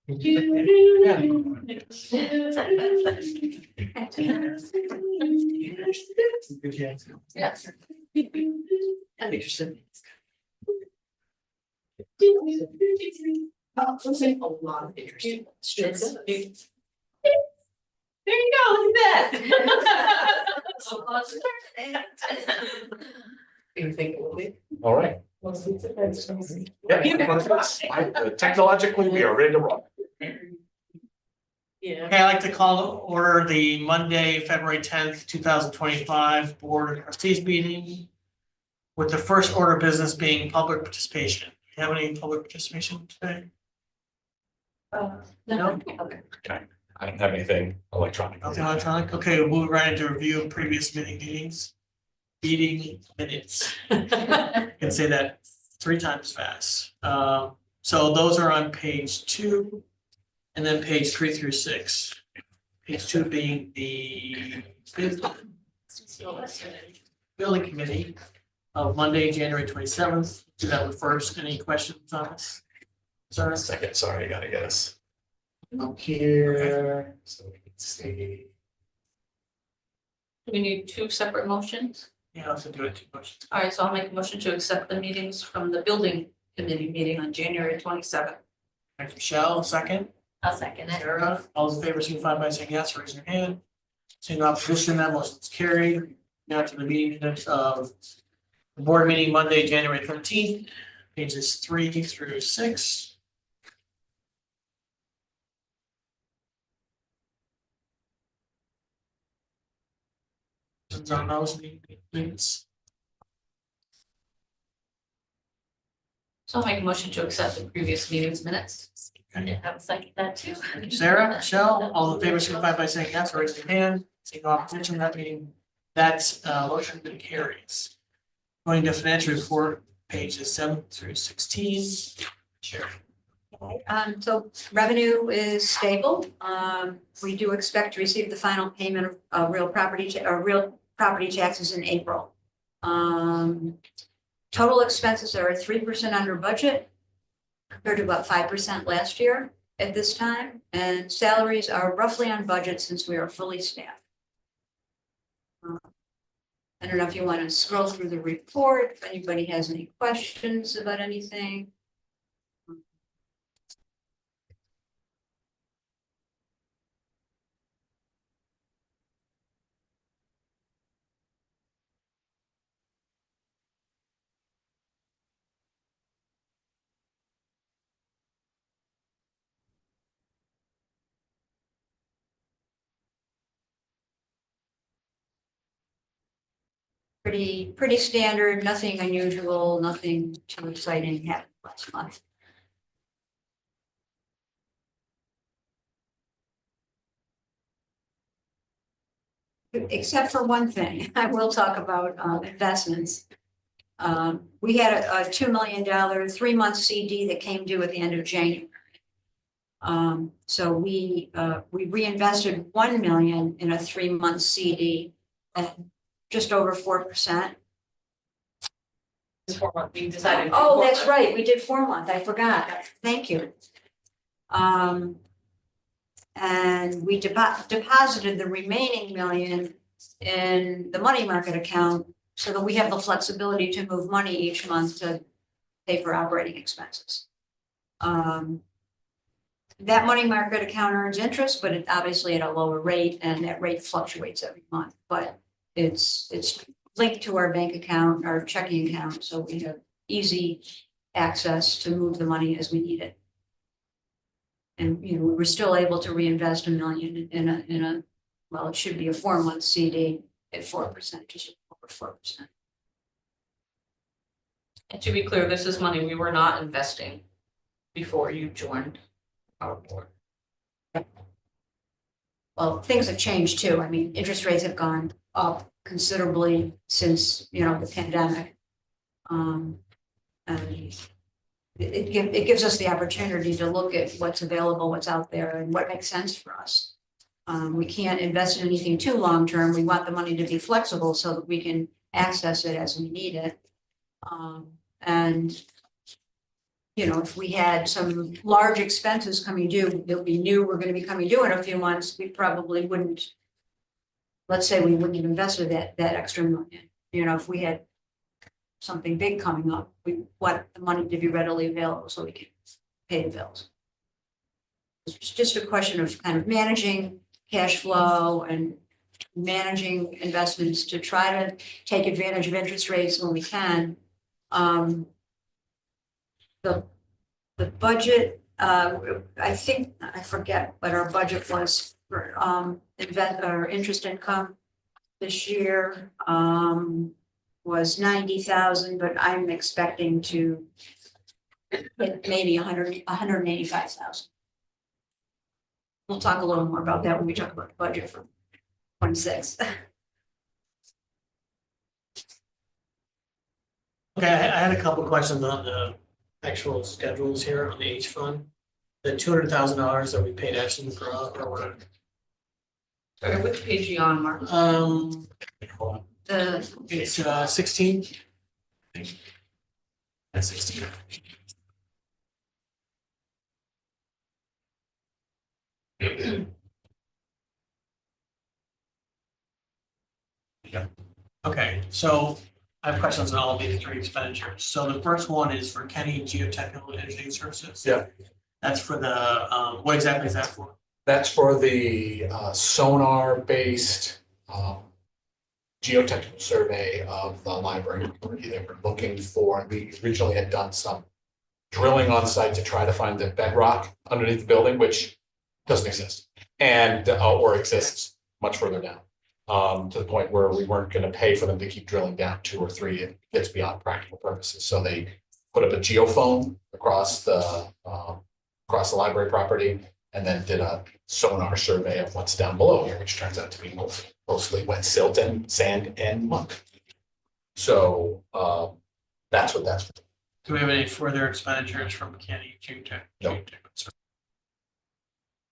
Yes. Interesting. A lot of interesting. There you go, look at that. You think it will be? All right. Technologically, we are ready to roll. Yeah. Okay, I'd like to call to order the Monday, February 10th, 2025 Board of Trustees meeting. With the first order of business being public participation. Do you have any public participation today? No. Okay, I don't have anything electronic. Nothing electronic? Okay, we'll move right into review of previous meetings. Meeting minutes. I can say that 3 times fast. So those are on page 2 and then page 3 through 6. Page 2 being the building committee of Monday, January 27th. Do that with first. Any questions on this? Sorry. A second, sorry, I gotta get us Up here. so we can see. Do we need 2 separate motions? Yeah, let's do it 2 questions. All right, so I'll make a motion to accept the meetings from the building committee meeting on January 27th. Thanks, Michelle. Second. I'll second Sarah, all those in favor signify by saying yes, raise your hand. Seeing opposition, that motion is carried. Now to the meeting minutes of the board meeting Monday, January 13th, pages 3 through 6. On those meetings. So I'll make a motion to accept the previous meetings minutes. Okay. I will second that too. Sarah, Michelle, all in favor signify by saying yes, raise your hand. Seeing opposition, that meeting, that motion carries. Going to financial report, pages 7 through 16. Sure. So revenue is stable. We do expect to receive the final payment of real property taxes in April. Total expenses are 3% under budget compared to about 5% last year at this time, and salaries are roughly on budget since we are fully staffed. I don't know if you want to scroll through the report, if anybody has any questions about anything. Pretty standard, nothing unusual, nothing too exciting happened last month. Except for one thing, I will talk about investments. We had a $2 million 3-month CD that came due at the end of January. So we reinvested $1 million in a 3-month CD at just over 4%. We decided. Oh, that's right, we did 4-month, I forgot, thank you. And we deposited the remaining $1 million in the money market account so that we have the flexibility to move money each month to pay for operating expenses. That money market account earns interest, but it obviously at a lower rate, and that rate fluctuates every month, but it's linked to our bank account, our checking account, so we have easy access to move the money as we need it. And, you know, we were still able to reinvest $1 million in a, well, it should be a 4-month CD at 4%, just over 4%. And to be clear, this is money we were not investing before you joined our board. Well, things have changed too. I mean, interest rates have gone up considerably since, you know, the pandemic. And it gives us the opportunity to look at what's available, what's out there, and what makes sense for us. We can't invest in anything too long-term. We want the money to be flexible so that we can access it as we need it. And if we had some large expenses coming due, that we knew were gonna be coming due in a few months, we probably wouldn't. Let's say we wouldn't have invested that extra million, if we had something big coming up, we want the money to be readily available so we can pay the bills. It's just a question of kind of managing cash flow and managing investments to try to take advantage of interest rates when we can. The budget, I think, I forget what our budget was for, interest income this year, was 90,000, but I'm expecting to hit maybe 185,000. We'll talk a little more about that when we talk about the budget for 26. Okay, I had a couple of questions on the actual schedules here on the H fund. The $200,000 that we paid Ashton McGraw or whatever. Sorry, which page are you on, Mark? Hold on. It's 16. That's 16. Okay, so I have questions on all of these three expenditures. So the first one is for Kenny Geotechnical Engineering Services. Yeah. That's for the, what exactly is that for? That's for the sonar-based geotechnical survey of the library property that we're looking for. We originally had done some drilling on site to try to find the bedrock underneath the building, which doesn't exist, and or exists much further down. To the point where we weren't going to pay for them to keep drilling down 2 or 3. It gets beyond practical purposes. So they put up a geophone across the library property, and then did a sonar survey of what's down below here, which turns out to be mostly wet silt and sand and muck. So that's what that's for. Do we have any further expenditures from Kenny Geotech? No.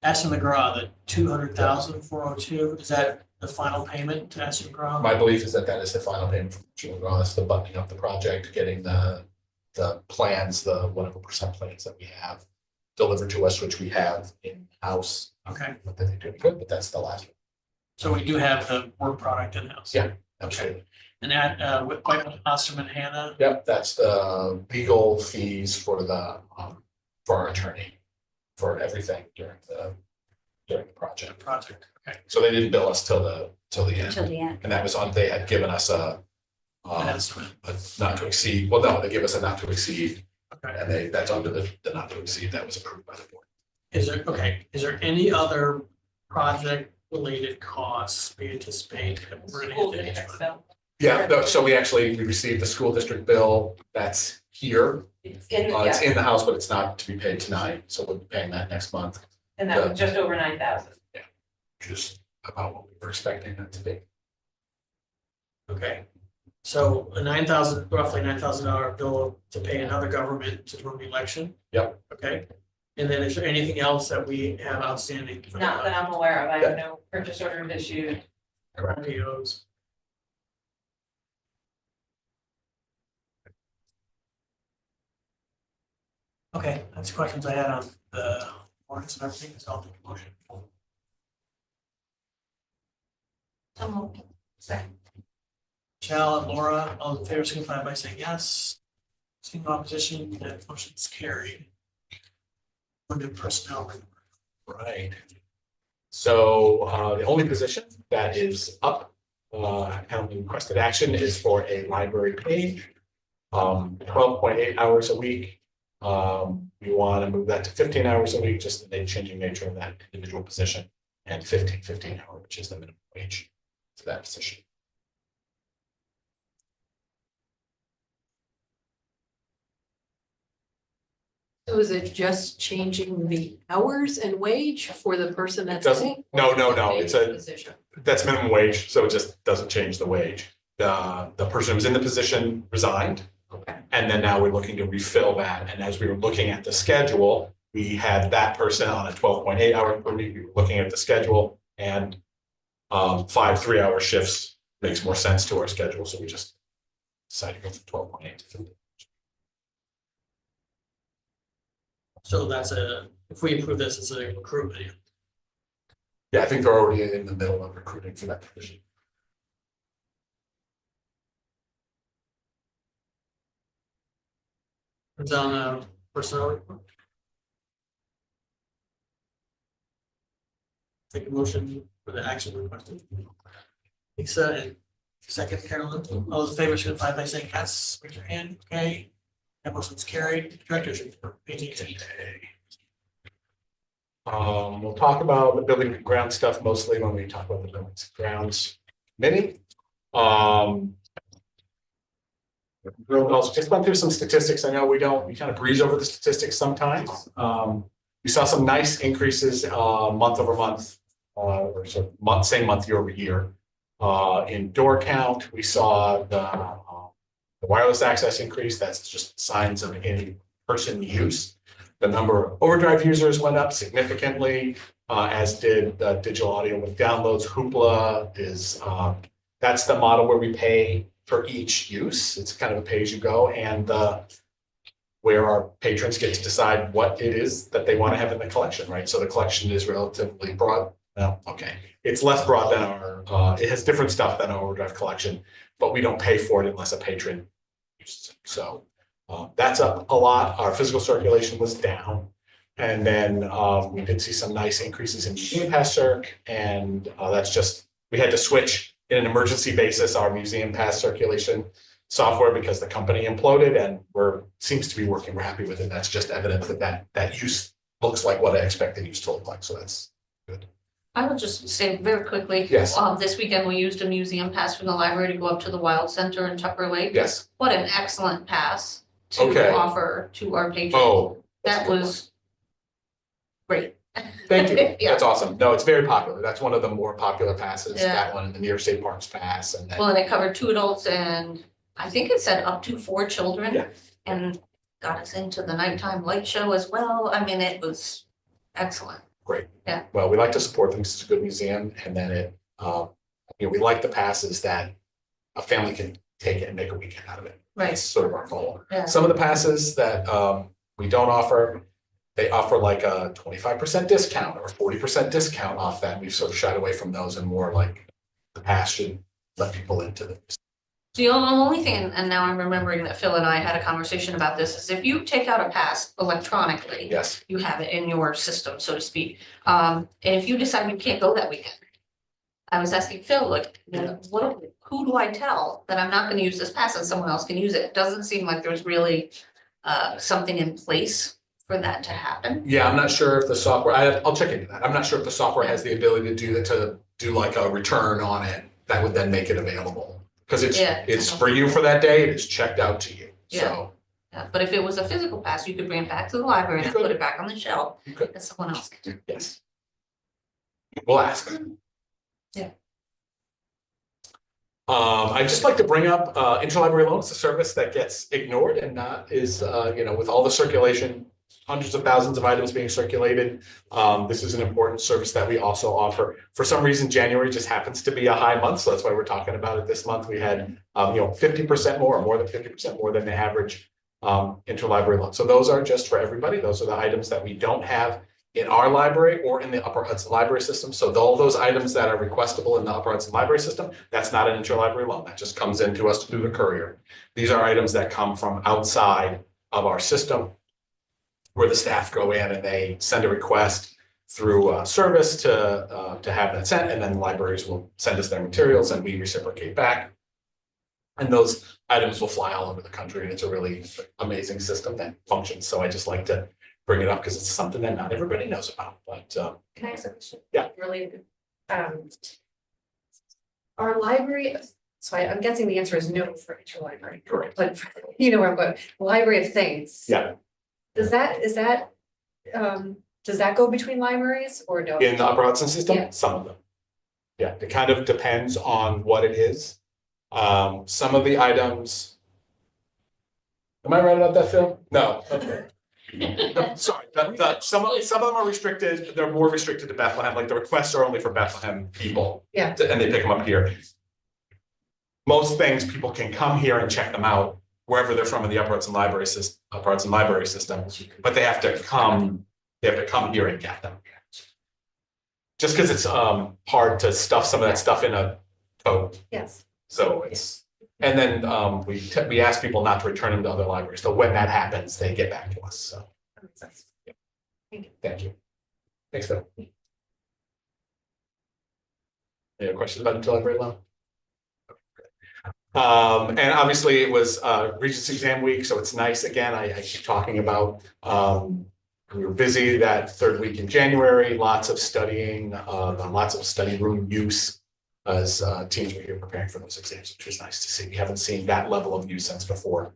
Ashton McGraw, the 200,402, is that the final payment to Ashton McGraw? My belief is that that is the final payment from Jim McGraw. That's the buttoning up the project, getting the plans, the whatever percent plans that we have delivered to us, which we have in-house. Okay, Not that they're doing good, but that's the last one. so we do have the work product in-house. Yeah. Absolutely. And that, with Osterman Hannah, Yep, that's the legal fees for the for our attorney for everything during the project. okay. So they didn't bill us till the Until end, the end. and that was on. They had given us a not to exceed. Well, no, they give us a not to exceed, Okay. and that's under the not to exceed that was approved by the board. Is there any other project related costs we anticipate that we're gonna School hit the district H bill. Yeah, no, so we received the school district bill. That's here. It's in, It's yeah, in the house, but it's not to be paid tonight. So we'll be paying that next month, and that was just over 9,000. just about what we were expecting that to be. Okay, so a roughly $9,000 bill to pay another government to run the election? Yep. Okay, and then is there anything else that we have outstanding? for Not the that I'm aware of, I have no purchase order issued. Correct. POs? Okay, that's questions I had on the warrants and everything, so I'll take a motion. Second. Michelle and Laura, all in favor, signify by saying yes. Seeing opposition, that motion's carried. Under personnel. Right. So the only position that is up, and requested action is for a library page. 12.8 hours a week. We want to move that to 15 hours a week, just the changing nature of that individual position, and 15 hour, which is the minimum wage for that position. So is it just changing the hours and wage for the person that's Doesn't- in? no, it's a- Position. That's minimum wage, so it just doesn't change the wage. The person who's in the position resigned. Okay. And then now we're looking to refill that. And as we were looking at the schedule, we had that person on a 12.8 hour per week. We were looking at the schedule, and 5 3-hour shifts makes more sense to our schedule. So we just decided to go from 12.8 to 15. So that's if we approve this, it's a recruitment. Yeah, I think they're already in the middle of recruiting for that position. It's on personnel report. Take a motion for the action requested. Lisa and second Carolyn, all those in favor signify by saying yes, raise your hand, okay? That motion's carried, director's report, page 18. We'll talk about the building and ground stuff mostly when we talk about the buildings and grounds mini. I'll just went through some statistics. I know we kind of breeze over the statistics sometimes. We saw some nice increases month over month, or sort of same month year over year. In door count, we saw the wireless access increase. That's just signs of in-person use. The number of overdrive users went up significantly, as did digital audio with downloads. Hoopla is that's the model where we pay for each use. It's kind of a pay-as-you-go, and where our patrons get to decide what it is that they want to have in the collection, right? So the collection is relatively broad. Well, okay, it's less broad than our. It has different stuff than our overdrive collection, but we don't pay for it unless a patron uses it. So that's up a lot. Our physical circulation was down, and then we did see some nice increases in museum pass circ, and that's just we had to switch in an emergency basis our museum pass circulation software because the company imploded, and seems to be working. We're happy with it. That's just evidence that use looks like what I expected use to look like. So that's good. I will just say very quickly. Yes. This weekend we used a museum pass from the library to go up to the Wild Center in Tucker Lake. Yes. What an excellent pass to Okay. offer to our patrons. Oh, That was great. thank you. Yeah. That's awesome. No, it's very popular. That's one of the more popular passes. Yeah. That one and the New York State Parks pass, and then, Well, and it covered 2 adults and I think it said up to 4 children. Yeah. And got us into the nighttime light show as well. I mean, it was excellent. great. Yeah. Well, we like to support them. It's a good museum, and then we like the passes that a family can take it and make a weekend out of it. Right. That's sort of our goal. Yeah. Some of the passes that we don't offer, they offer like a 25% discount or 40% discount off that. We've sort of shied away from those and more like the pass should let people into the. The only thing, and now I'm remembering that Phil and I had a conversation about this, is if you take out a pass electronically. Yes. You have it in your system, so to speak. And if you decide you can't go that weekend. I was asking Phil, like, who do I tell that I'm not gonna use this pass and someone else can use it? It doesn't seem like there's really something in place for that to happen. Yeah, I'm not sure if the software, I'll check into that. I'm not sure if the software has the ability to do that, to do like a return on it that would then make it available. Because it's for you for that day, it is checked out to you, so. Yeah, but if it was a physical pass, you could bring it back to the library and You could. put it back on the shelf, You could. and someone else could do. Yes. We'll ask. Yeah. I'd just like to bring up interlibrary loans, a service that gets ignored and not is, with all the circulation, hundreds of thousands of items being circulated. This is an important service that we also offer. For some reason, January just happens to be a high month, so that's why we're talking about it this month. We had 50% more than 50% more than the average interlibrary loan. So those are just for everybody. Those are the items that we don't have in our library or in the Upper Hudson Library System. So all those items that are requestable in the Upper Hudson Library System, that's not an interlibrary loan. That just comes into us through the courier. These are items that come from outside of our system, where the staff go in and they send a request through service to have that sent, and then the libraries will send us their materials and we reciprocate back. And those items will fly all over the country, and it's a really amazing system that functions. So I just like to bring it up because it's something that not everybody knows about, but Can I ask a question? Yeah. Related. Our library, so I'm guessing the answer is no for interlibrary, correct. but you know where I'm going, Library of Things. Yeah, Does that go between libraries or no? in the Upper Hudson system, Yeah. some of them. Yeah, it kind of depends on what it is. Some of the items. Am I right about that, Phil? No, okay. Sorry, some of them are restricted, they're more restricted to Bethlehem, like the requests are only for Bethlehem people. Yeah. And they pick them up here. Most things, people can come here and check them out wherever they're from in the upper Hudson library system, but they have to come here and get them. Just because it's hard to stuff some of that stuff in a tote. Yes. So it's, and then we ask people not to return them to other libraries. So when that happens, they get back to us. So That makes sense. thank you. Thanks, Phil. Any other questions about interlibrary loan? And obviously it was Regents exam week, so it's nice. Again, I keep talking about we were busy that third week in January, lots of studying, lots of study room use as teams were here preparing for those exams, which was nice to see. We haven't seen that level of use since before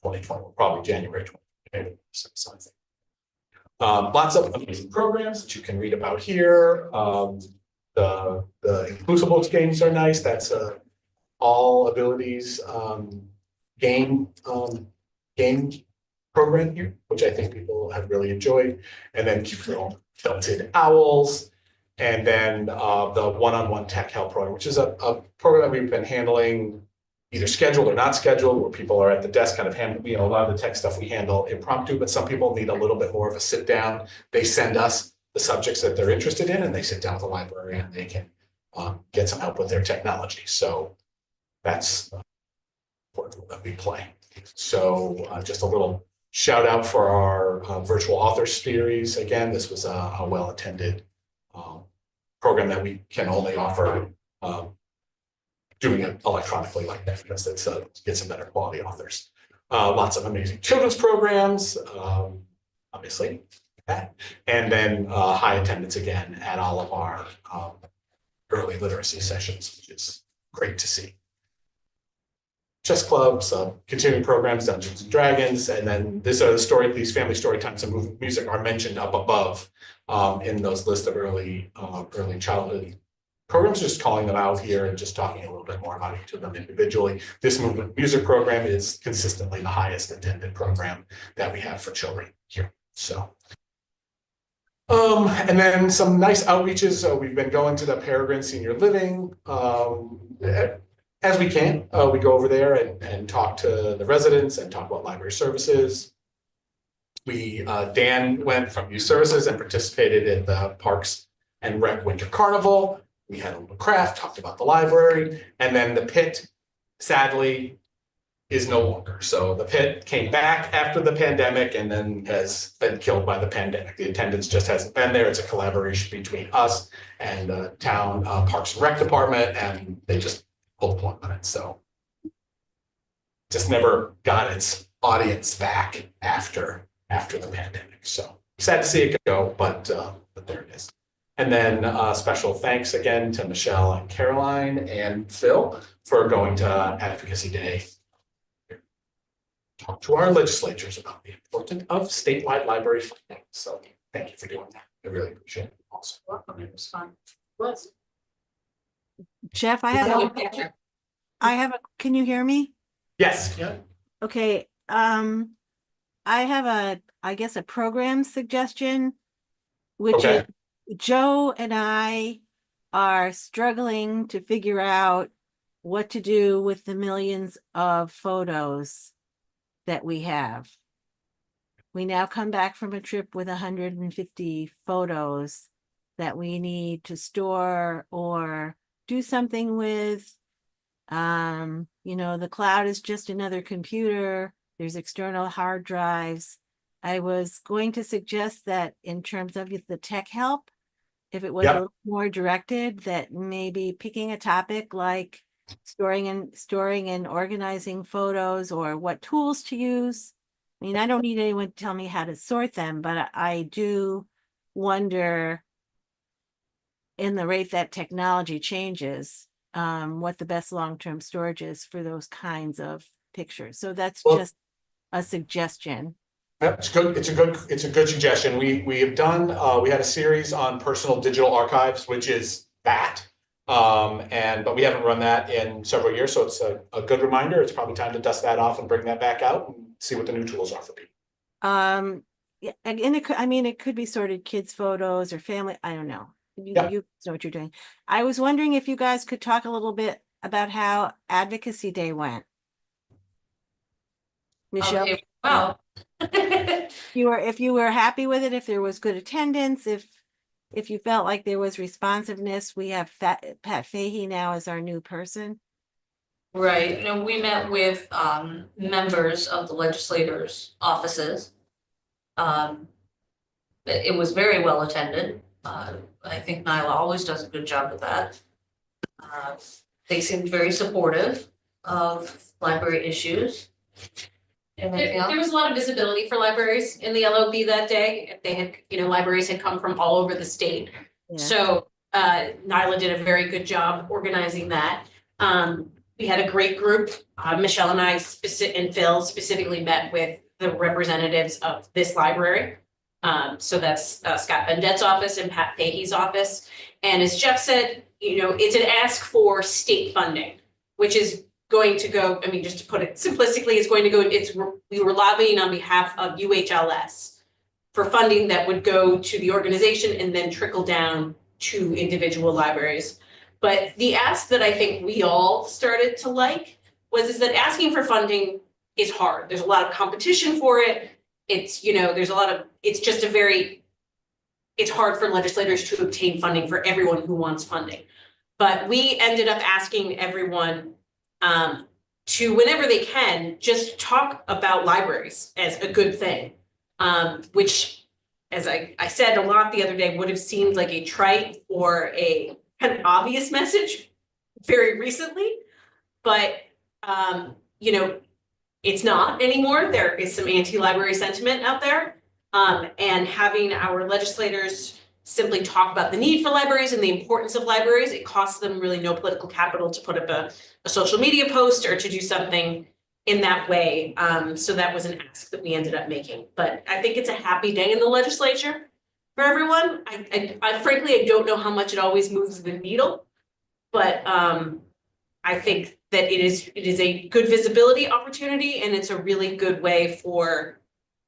2020, probably January 2020. Lots of amazing programs that you can read about here. The inclusive books games are nice. That's all abilities game program here, which I think people have really enjoyed. And then cute little tilted owls. And then the one-on-one tech help program, which is a program that we've been handling either scheduled or not scheduled, where people are at the desk kind of handling, a lot of the tech stuff we handle impromptu, but some people need a little bit more of a sit down. They send us the subjects that they're interested in and they sit down at the library and they can get some help with their technology. So that's what we play. So just a little shout out for our virtual author series. Again, this was a well-attended program that we can only offer doing it electronically like that because it's get some better quality authors. Lots of amazing children's programs, obviously, that. And then high attendance again at all of our early literacy sessions, which is great to see. Chess clubs, continuing programs, Dungeons and Dragons, and then these family story times and movement music are mentioned up above in those list of early childhood programs, just calling them out here and just talking a little bit more about each of them individually. This movement music program is consistently the highest attended program that we have for children here. So, and then some nice outreaches. We've been going to the Peregrine Senior Living as we can. We go over there and talk to the residents and talk about library services. Dan went from Youth Services and participated in the Parks and Rec Winter Carnival. We had a little craft, talked about the library, and then the pit, sadly, is no longer. So the pit came back after the pandemic and then has been killed by the pandemic. The attendance just hasn't been there. It's a collaboration between us and the town Parks and Rec Department, and they just pulled the plug on it. So just never got its audience back after the pandemic. So sad to see it go, but there it is. And then special thanks again to Michelle and Caroline and Phil for going to Advocacy Day. Talk to our legislatures about the importance of statewide library funding. So thank you for doing that. I really appreciate it. Also, Welcome, it was fun. Jeff, I have a, can you hear me? yes. Yeah. Okay, I have I guess a program suggestion, which Okay. is Joe and I are struggling to figure out what to do with the millions of photos that we have. We now come back from a trip with 150 photos that we need to store or do something with. The cloud is just another computer. There's external hard drives. I was going to suggest that in terms of the tech help, if it was a little more directed, that maybe picking a topic like storing and organizing photos or what tools to use. I mean, I don't need anyone to tell me how to sort them, but I do wonder, in the rate that technology changes, what the best long-term storage is for those kinds of pictures. So that's just a suggestion. It's good. It's a good suggestion. We have done, we had a series on personal digital archives, which is that. But we haven't run that in several years. So it's a good reminder. It's probably time to dust that off and bring that back out and see what the new tools are for people. Yeah, and it could be sorted kids' photos or family. I don't know. You know what you're doing. I was wondering if you guys could talk a little bit about how Advocacy Day went. Michelle, Okay, wow. if you were happy with it, if there was good attendance, if you felt like there was responsiveness, we have Pat Fahey now as our new person. Right, and we met with members of the legislators' offices. It was very well attended. I think Nyla always does a good job with that. They seemed very supportive of library issues. Anything There else? was a lot of visibility for libraries in the LOB that day. They had, libraries had come from all over the state. Yeah. So Nyla did a very good job organizing that. We had a great group. Michelle and I and Phil specifically met with the representatives of this library. So that's Scott Bendett's office and Pat Fahey's office. And as Jeff said, it's an ask for state funding, which is going to go, just to put it simplistically, it's going to go, we were lobbying on behalf of UHLS for funding that would go to the organization and then trickle down to individual libraries. But the ask that I think we all started to like is that asking for funding is hard. There's a lot of competition for it. It's, it's hard for legislators to obtain funding for everyone who wants funding. But we ended up asking everyone to, whenever they can, just talk about libraries as a good thing, which, as I said a lot the other day, would have seemed like a trite or a kind of obvious message very recently, but it's not anymore. There is some anti-library sentiment out there, and having our legislators simply talk about the need for libraries and the importance of libraries. It costs them really no political capital to put up a social media post or to do something in that way. So that was an ask that we ended up making. But I think it's a happy day in the legislature for everyone. I frankly, I don't know how much it always moves the needle, but I think that it is a good visibility opportunity, and it's a really good way for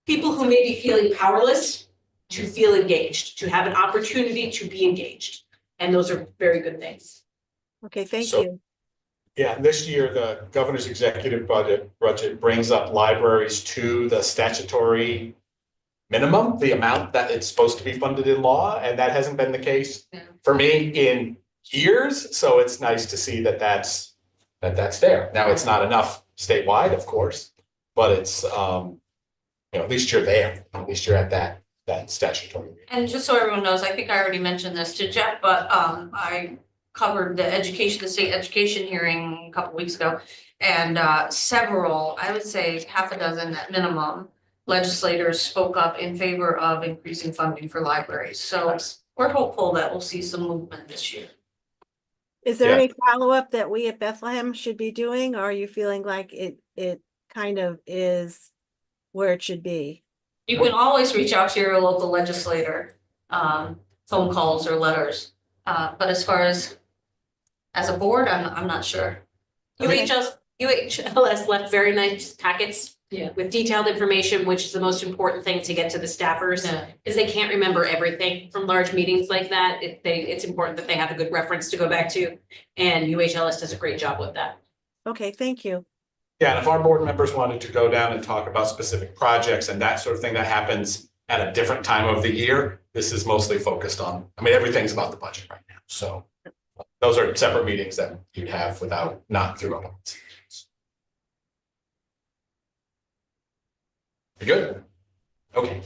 people who may be feeling powerless to feel engaged, to have an opportunity to be engaged. And those are very good things. Okay, thank So- you. Yeah, and this year, the governor's executive budget brings up libraries to the statutory minimum, the amount that it's supposed to be funded in law, and that hasn't been the case Yeah. for me in years. So it's nice to see that that's there. Now, it's not enough statewide, of course, but it's at least you're there. At least you're at that statutory. And just so everyone knows, I think I already mentioned this to Jeff, but I covered the state education hearing a couple weeks ago. And several, I would say half a dozen at minimum, legislators spoke up in favor of increasing funding for libraries. So we're hopeful that we'll see some movement this year. Is there Yeah. any follow-up that we at Bethlehem should be doing, or are you feeling like it kind of is where it should be? You can always reach out to your local legislator, phone calls or letters. But as far as a board, I'm not sure. Okay. UHLS left very nice packets with detailed information, which is the most important thing to get to the staffers, is they can't remember everything from large meetings like that. It's important that they have a good reference to go back to, and UHLS does a great job with that. Okay, thank you. Yeah, and if our board members wanted to go down and talk about specific projects and that sort of thing that happens at a different time of the year, this is mostly focused on, everything's about the budget right now. So those are separate meetings that you'd have not through a. You good? Okay.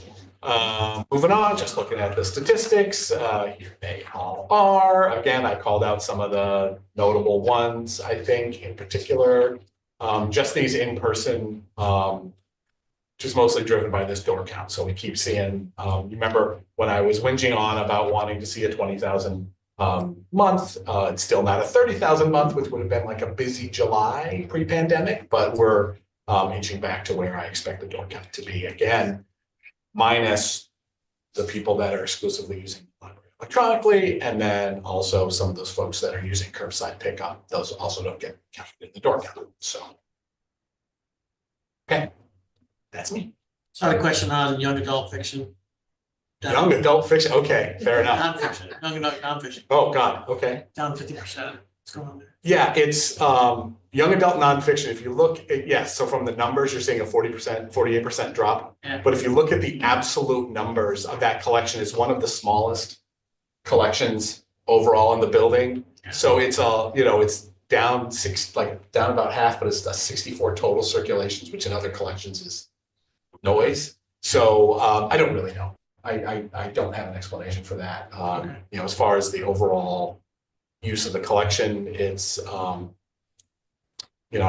Moving on, just looking at the statistics, here they all are. Again, I called out some of the notable ones, I think, in particular. Just these in-person, just mostly driven by this door count. So we keep seeing, you remember when I was whinging on about wanting to see a 20,000 month, it's still not a 30,000 month, which would have been like a busy July pre-pandemic, but we're inching back to where I expect the door count to be again, minus the people that are exclusively using the library electronically, and then also some of those folks that are using curbside pickup. Those also don't get counted in the door count. So, okay, that's me. So I have a question on young adult fiction. Young adult fiction. Okay, fair enough. Nonfiction, young adult nonfiction, Oh God. Okay. down 50%. What's going on there? Yeah, it's young adult nonfiction. If you look at, yes, so from the numbers, you're seeing a 40%, 48% drop. Yeah. But if you look at the absolute numbers of that collection, it's one of the smallest collections overall in the building. Yeah. So it's it's down down about half, but it's a 64 total circulations, which in other collections is noise. So I don't really know. I don't have an explanation for that. Okay. As far as the overall use of the collection, it's I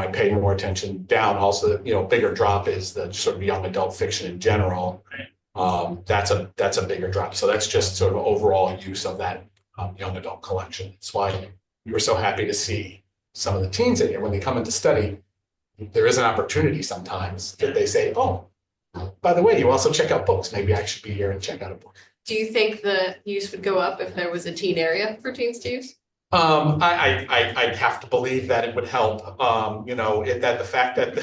pay more attention down. Also, bigger drop is the sort of young adult fiction in general. That's a bigger drop. So that's just sort of overall use of that young adult collection. That's why we were so happy to see some of the teens in here when they come into study. There is an opportunity sometimes that they say, "Oh, by the way, you also check out books. Maybe I should be here and check out a book." Do you think the use would go up if there was a teen area for teens to use? I'd have to believe that it would help. That the fact that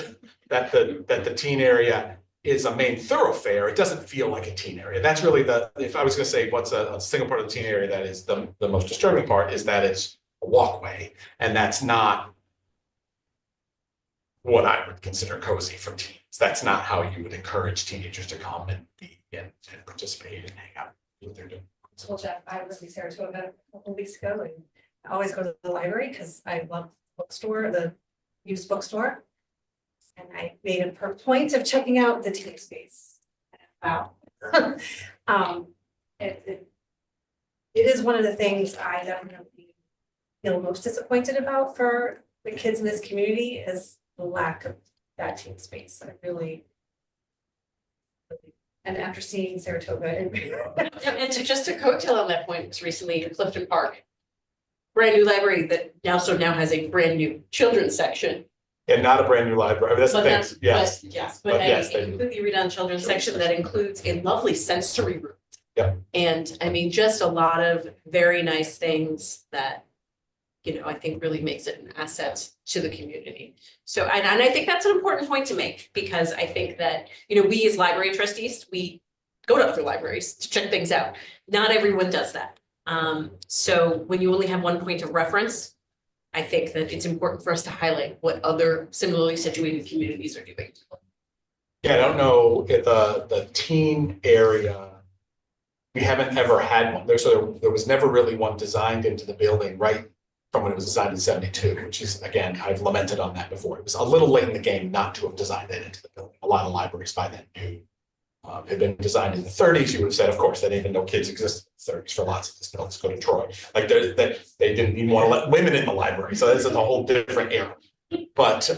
the teen area is a main thoroughfare, it doesn't feel like a teen area. That's really if I was going to say what's a single part of the teen area that is the most disturbing part, is that it's a walkway, and that's not what I would consider cozy for teens. That's not how you would encourage teenagers to come and be and participate and hang out, do what they're doing. Well, Jeff, I was in Saratoga a couple of weeks ago, and I always go to the library because I love the used bookstore. And I made a point of checking out the teen space. Wow. It is one of the things I definitely feel most disappointed about for the kids in this community, is the lack of that teen space. And after seeing Saratoga and Just to coattail on that point, was recently in Clifton Park. Brand new library that now has a brand new children's section. And not a brand new library. I mean, that's the thing. Yes. But But yes, a they do. completely redone children's section that includes a lovely sensory room. Yeah. And I mean, just a lot of very nice things that, I think really makes it an asset to the community. So, and I think that's an important point to make, because I think that, we as library trustees, we go to other libraries to check things out. Not everyone does that. So when you only have one point of reference, I think that it's important for us to highlight what other similarly situated communities are doing. Yeah, I don't know if the teen area, we haven't ever had one. There was never really one designed into the building right from when it was designed in 72, which is, again, I've lamented on that before. It was a little late in the game not to have designed it into the building. A lot of libraries by then knew. Had been designed in the 30s, you would have said, of course, they didn't even know kids existed in the 30s for lots of this buildings. Go to Troy. Like they didn't even want to let women in the library. So this is a whole different era. But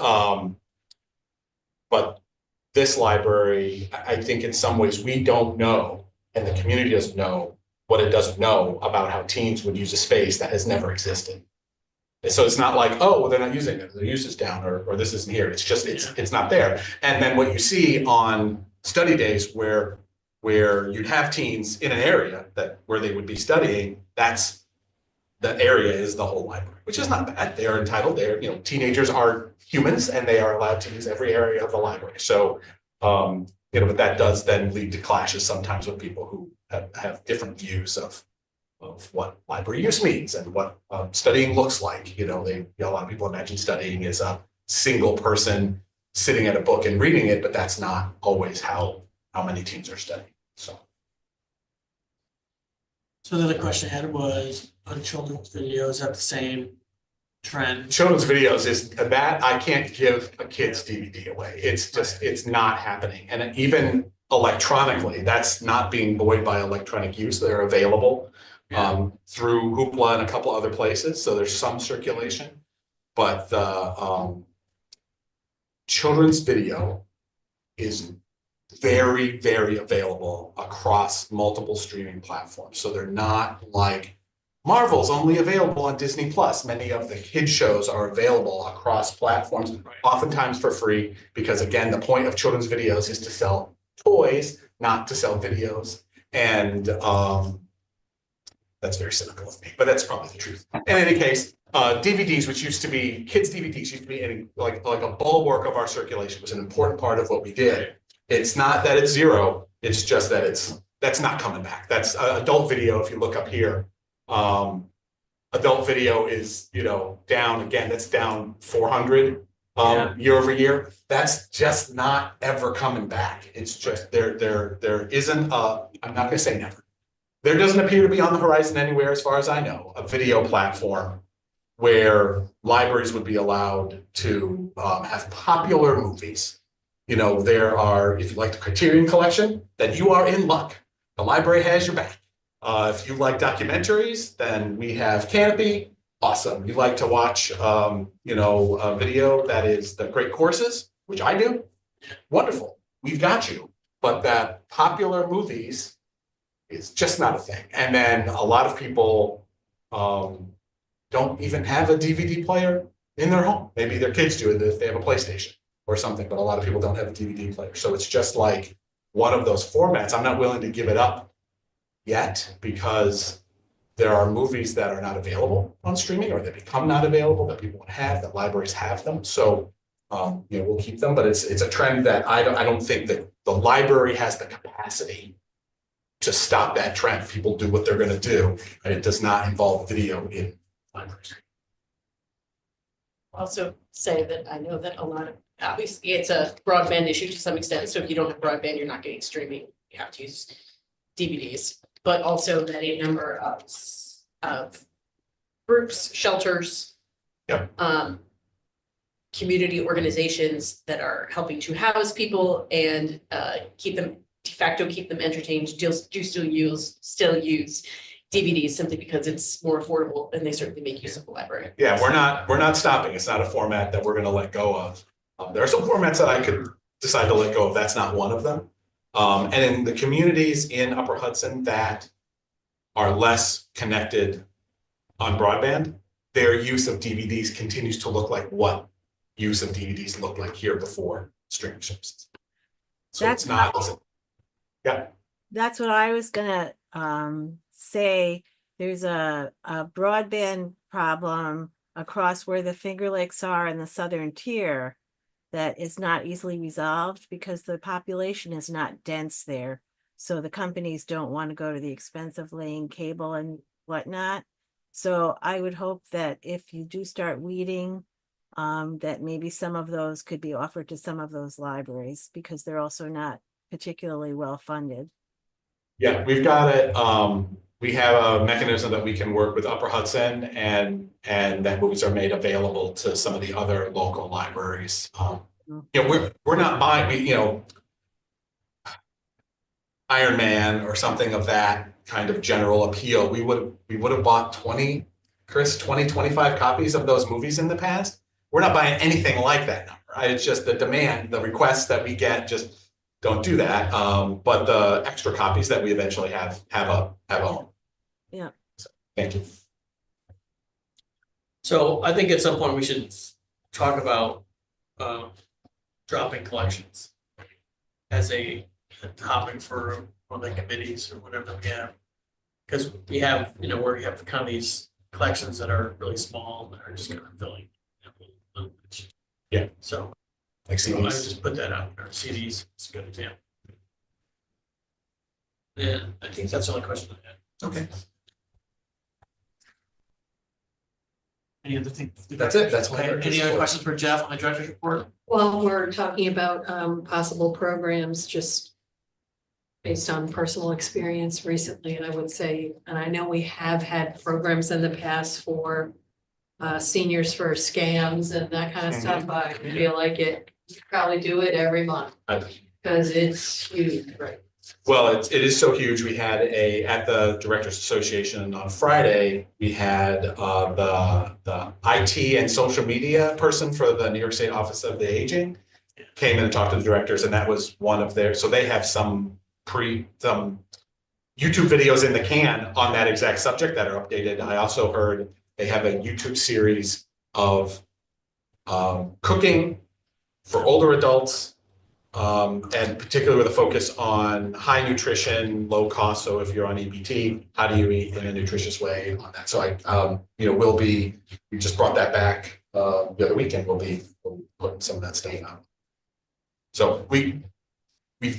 this library, I think in some ways we don't know, and the community doesn't know what it doesn't know about how teens would use a space that has never existed. So it's not like, oh, well, they're not using it. The use is down, or this isn't here. It's just it's not there. And then what you see on study days where you'd have teens in an area where they would be studying, the area is the whole library, which is not bad. They are entitled. Teenagers are humans and they are allowed to use every area of the library. So, but that does then lead to clashes sometimes with people who have different views of what library use means and what studying looks like. A lot of people imagine studying as a single person sitting at a book and reading it, but that's not always how many teens are studying. So the other question I had was on children's videos, at the same trend. Children's videos is that I can't give a kid's DVD away. It's not happening. And even electronically, that's not being buoyed by electronic use. They're available through Hoopla and a couple other places. So there's some circulation, but the children's video is very, very available across multiple streaming platforms. So they're not like Marvel's only available on Disney Plus. Many of the kid shows are available across platforms, oftentimes for free, because again, the point of children's videos is to sell toys, not to sell videos. And that's very cynical of me, but that's probably the truth. In any case, DVDs, which used to be, kids' DVDs used to be like a bulwark of our circulation, was an important part of what we did. It's not that it's zero, it's just that that's not coming back. That's adult video, if you look up here. adult video is, down again, that's down 400 Yeah. year over year. That's just not ever coming back. It's just there isn't I'm not gonna say never. There doesn't appear to be on the horizon anywhere, as far as I know, a video platform where libraries would be allowed to have popular movies. There are, if you like the Criterion Collection, then you are in luck. The library has your back. If you like documentaries, then we have Canopy. Awesome. You like to watch, a video that is the great courses, which I do. Wonderful. We've got you. But that popular movies is just not a thing. And then a lot of people don't even have a DVD player in their home. Maybe their kids do it if they have a PlayStation or something, but a lot of people don't have a DVD player. So it's just like one of those formats. I'm not willing to give it up yet because there are movies that are not available on streaming or they become not available that people want to have, that libraries have them. So, we'll keep them, but it's a trend that I don't think that the library has the capacity to stop that trend. People do what they're going to do, and it does not involve video in libraries. Also say that I know that a lot of, obviously, it's a broadband issue to some extent, so if you don't have broadband, you're not getting streaming, you have to use DVDs, but also that a number of groups, shelters. Yep. Community organizations that are helping to house people and keep them, de facto keep them entertained, do still use DVDs simply because it's more affordable and they certainly make use of the library. Yeah, we're not stopping. It's not a format that we're going to let go of. There are some formats that I could decide to let go of. That's not one of them. And in the communities in Upper Hudson that are less connected on broadband, their use of DVDs continues to look like what use of DVDs looked like here before streaming services. So That's it's not. Yeah. That's what I was gonna say. There's a broadband problem across where the Finger Lakes are in the southern tier that is not easily resolved because the population is not dense there. So the companies don't want to go to the expense of laying cable and whatnot. So I would hope that if you do start weeding, that maybe some of those could be offered to some of those libraries because they're also not particularly well funded. Yeah, we've got it. We have a mechanism that we can work with Upper Hudson and that movies are made available to some of the other local libraries. We're not buying, Iron Man or something of that kind of general appeal. We would have bought 25 copies of those movies in the past. We're not buying anything like that number. Right? It's just the demand, the requests that we get just don't do that. But the extra copies that we eventually have a home. Yeah. So, thank you. So I think at some point we should talk about dropping collections as a topic for one of the committees or whatever we have. Because we have, where we have kind of these collections that are really small that are just kind of filling. Yeah. So Like I CDs. just put that out there. CDs, it's a good example. Yeah, I think that's the only question I had. Okay. Any other thing? That's it. That's my Okay, any other questions for Jeff on the director's report? Well, we're talking about possible programs just based on personal experience recently, and I would say, and I know we have had programs in the past for seniors for scams and that kind of stuff. I feel like you probably do it every month because it's huge, right? Well, it is so huge. We had at the Directors Association on Friday, we had the IT and social media person for the New York State Office of the Aging came in and talked to the directors, and that was one of their, so they have some YouTube videos in the can on that exact subject that are updated. I also heard they have a YouTube series of cooking for older adults, and particularly with a focus on high nutrition, low cost. So if you're on EBT, how do you eat in a nutritious way on that? So we just brought that back the other weekend. We'll be putting some of that stuff out. So we've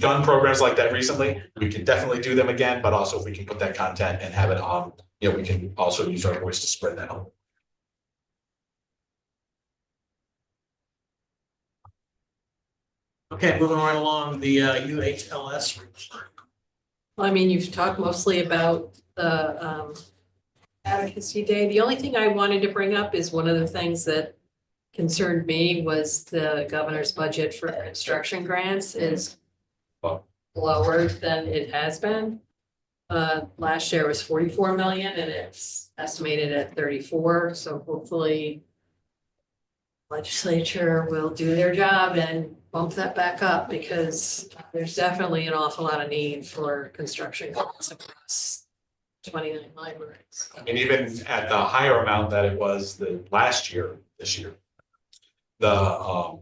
done programs like that recently. We can definitely do them again, but also if we can put that content and have it on, you know, we can also use our voice to spread that out. Okay, moving right along, the UHLS report. Well, I mean, you've talked mostly about the advocacy day. The only thing I wanted to bring up is one of the things that concerned me was the governor's budget for construction grants is lower than it has been. Last year was 44 million and it's estimated at 34, so hopefully legislature will do their job and bump that back up because there's definitely an awful lot of need for construction grants across 29 libraries. I mean, even at the higher amount that it was the last year, this year, the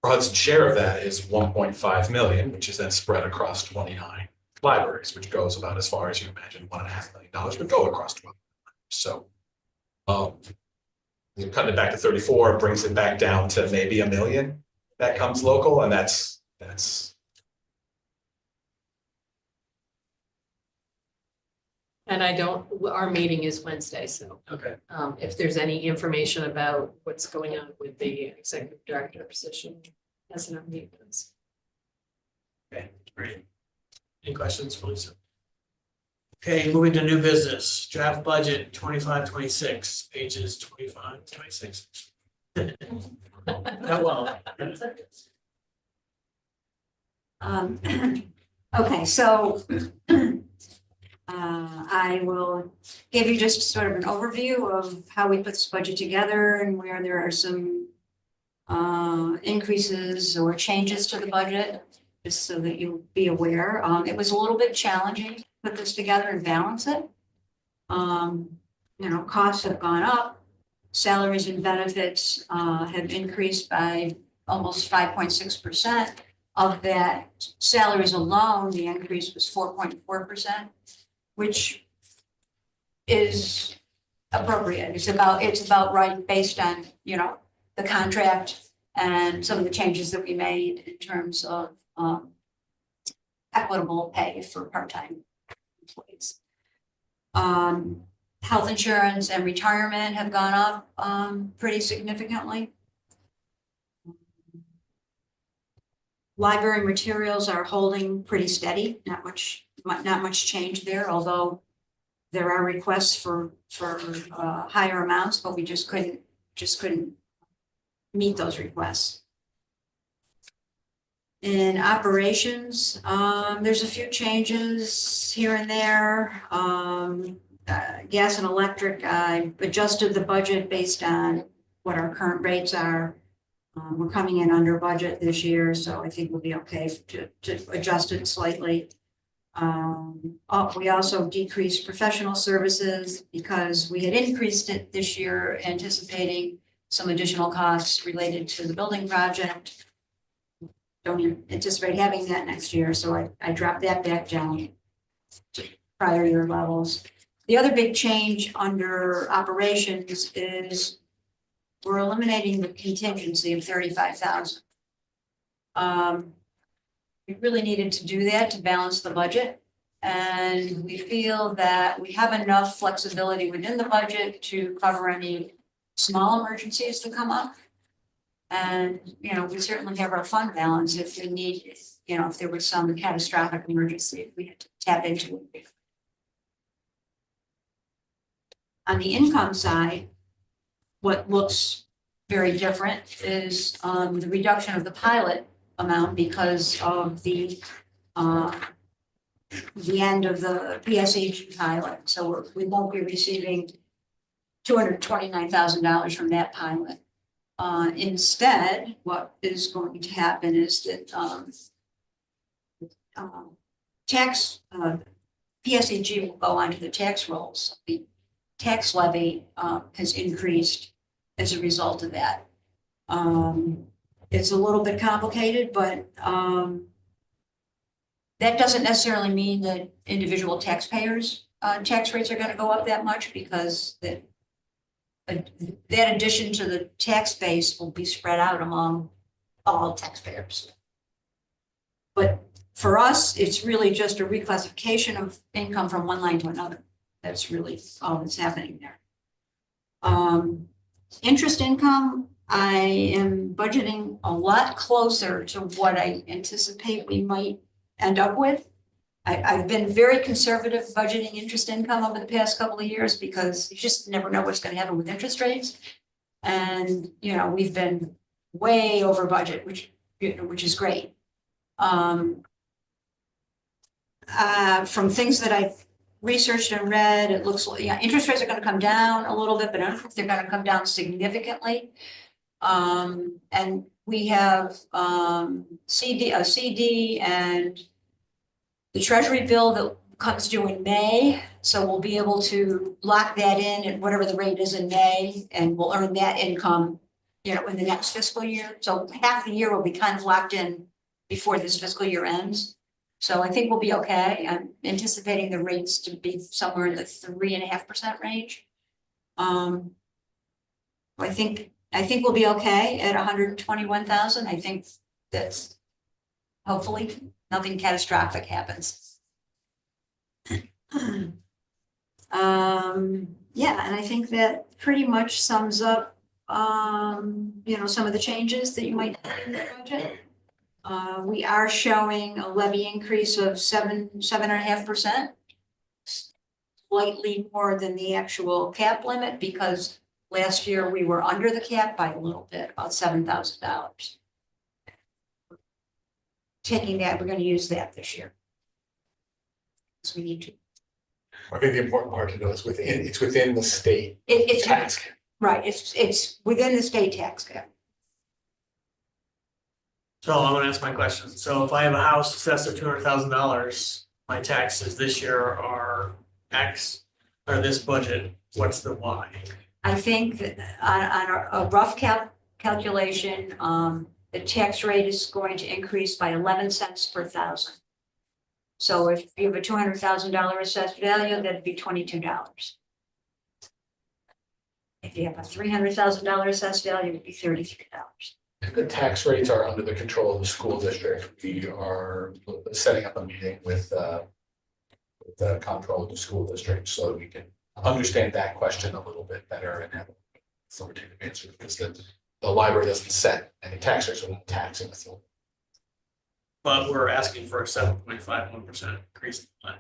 Hudson share of that is 1.5 million, which is then spread across 29 libraries, which goes about as far as you imagine $1.5 million would go across 12. So, you cutting it back to 34 brings it back down to maybe $1 million that comes local, and that's. And our meeting is Wednesday, so Okay. if there's any information about what's going on with the executive director position, that's enough meetings. Okay, great. Any questions for Lisa? Okay, moving to new business, draft budget 25-26, pages 25-26. That well. Okay, so I will give you just sort of an overview of how we put this budget together and where there are some increases or changes to the budget, just so that you'll be aware. It was a little bit challenging to put this together and balance it. Costs have gone up, salaries and benefits have increased by almost 5.6%. Of that, salaries alone, the increase was 4.4%, which is appropriate. It's about right based on, the contract and some of the changes that we made in terms of equitable pay for part-time employees. Health insurance and retirement have gone up pretty significantly. Library materials are holding pretty steady, not much change there, although there are requests for higher amounts, but we just couldn't meet those requests. In operations, there's a few changes here and there. Gas and electric, I adjusted the budget based on what our current rates are. We're coming in under budget this year, so I think we'll be okay to adjust it slightly. We also decreased professional services because we had increased it this year, anticipating some additional costs related to the building project. Don't anticipate having that next year, so I dropped that back down to prior year levels. The other big change under operations is we're eliminating the contingency of 35,000. We really needed to do that to balance the budget. And we feel that we have enough flexibility within the budget to cover any small emergencies that come up. And, we certainly have our fund balance if we need, if there was some catastrophic emergency, we had to tap into it. On the income side, what looks very different is the reduction of the pilot amount because of the end of the PSH pilot. So we won't be receiving $229,000 from that pilot. Instead, what is going to happen is that PSEG will go onto the tax rolls. The tax levy has increased as a result of that. It's a little bit complicated, but that doesn't necessarily mean that individual taxpayers' tax rates are going to go up that much because that addition to the tax base will be spread out among all taxpayers. But for us, it's really just a reclassification of income from one line to another. That's really all that's happening there. Interest income, I am budgeting a lot closer to what I anticipate we might end up with. I've been very conservative budgeting interest income over the past couple of years because you just never know what's gonna happen with interest rates. And, you know, we've been way over budget, which is great. From things that I've researched and read, it looks like, yeah, interest rates are gonna come down a little bit, but I don't think they're gonna come down significantly. And we have, a CD and the treasury bill that comes due in May, so we'll be able to lock that in at whatever the rate is in May, and we'll earn that income, you know, in the next fiscal year. So half the year will be kind of locked in before this fiscal year ends. So I think we'll be okay. I'm anticipating the rates to be somewhere in the 3.5% range. I think we'll be okay at 121,000. I think that's hopefully nothing catastrophic happens. Yeah, and I think that pretty much sums up, you know, some of the changes that you might see in the budget. We are showing a levy increase of 7.5%. Slightly more than the actual cap limit because last year we were under the cap by a little bit, about $7,000. Taking that, we're gonna use that this year. So we need to. I think the important part to know is it's within the state It's tax. right, it's within the state tax cap. So I'm gonna ask my question. So if I have a house assessed at $200,000, my taxes this year are X, or this budget, what's the Y? I think that on a rough calculation, the tax rate is going to increase by 11 cents per thousand. So if you have a $200,000 assessed value, that'd be $22. If you have a $300,000 assessed value, it'd be $33. The tax rates are under the control of the school district. We are setting up a meeting with the control of the school district so that we can understand that question a little bit better and have authoritative answers because the library doesn't set any tax rates, we're not taxing the school. But we're asking for a 7.51% increase in the plan.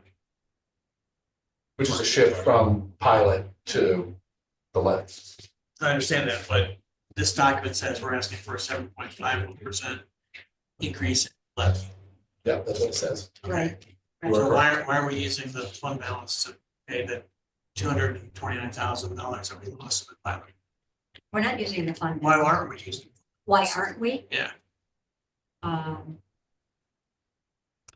Which is a shift from pilot to the levy. I understand that, but this document says we're asking for a 7.51% increase in levy. Yeah, that's what it says. Right. So why are we using the fund balance to pay the $229,000 that we lost in the pilot? We're not using the fund. Why aren't we using? Why aren't we? Yeah, Um,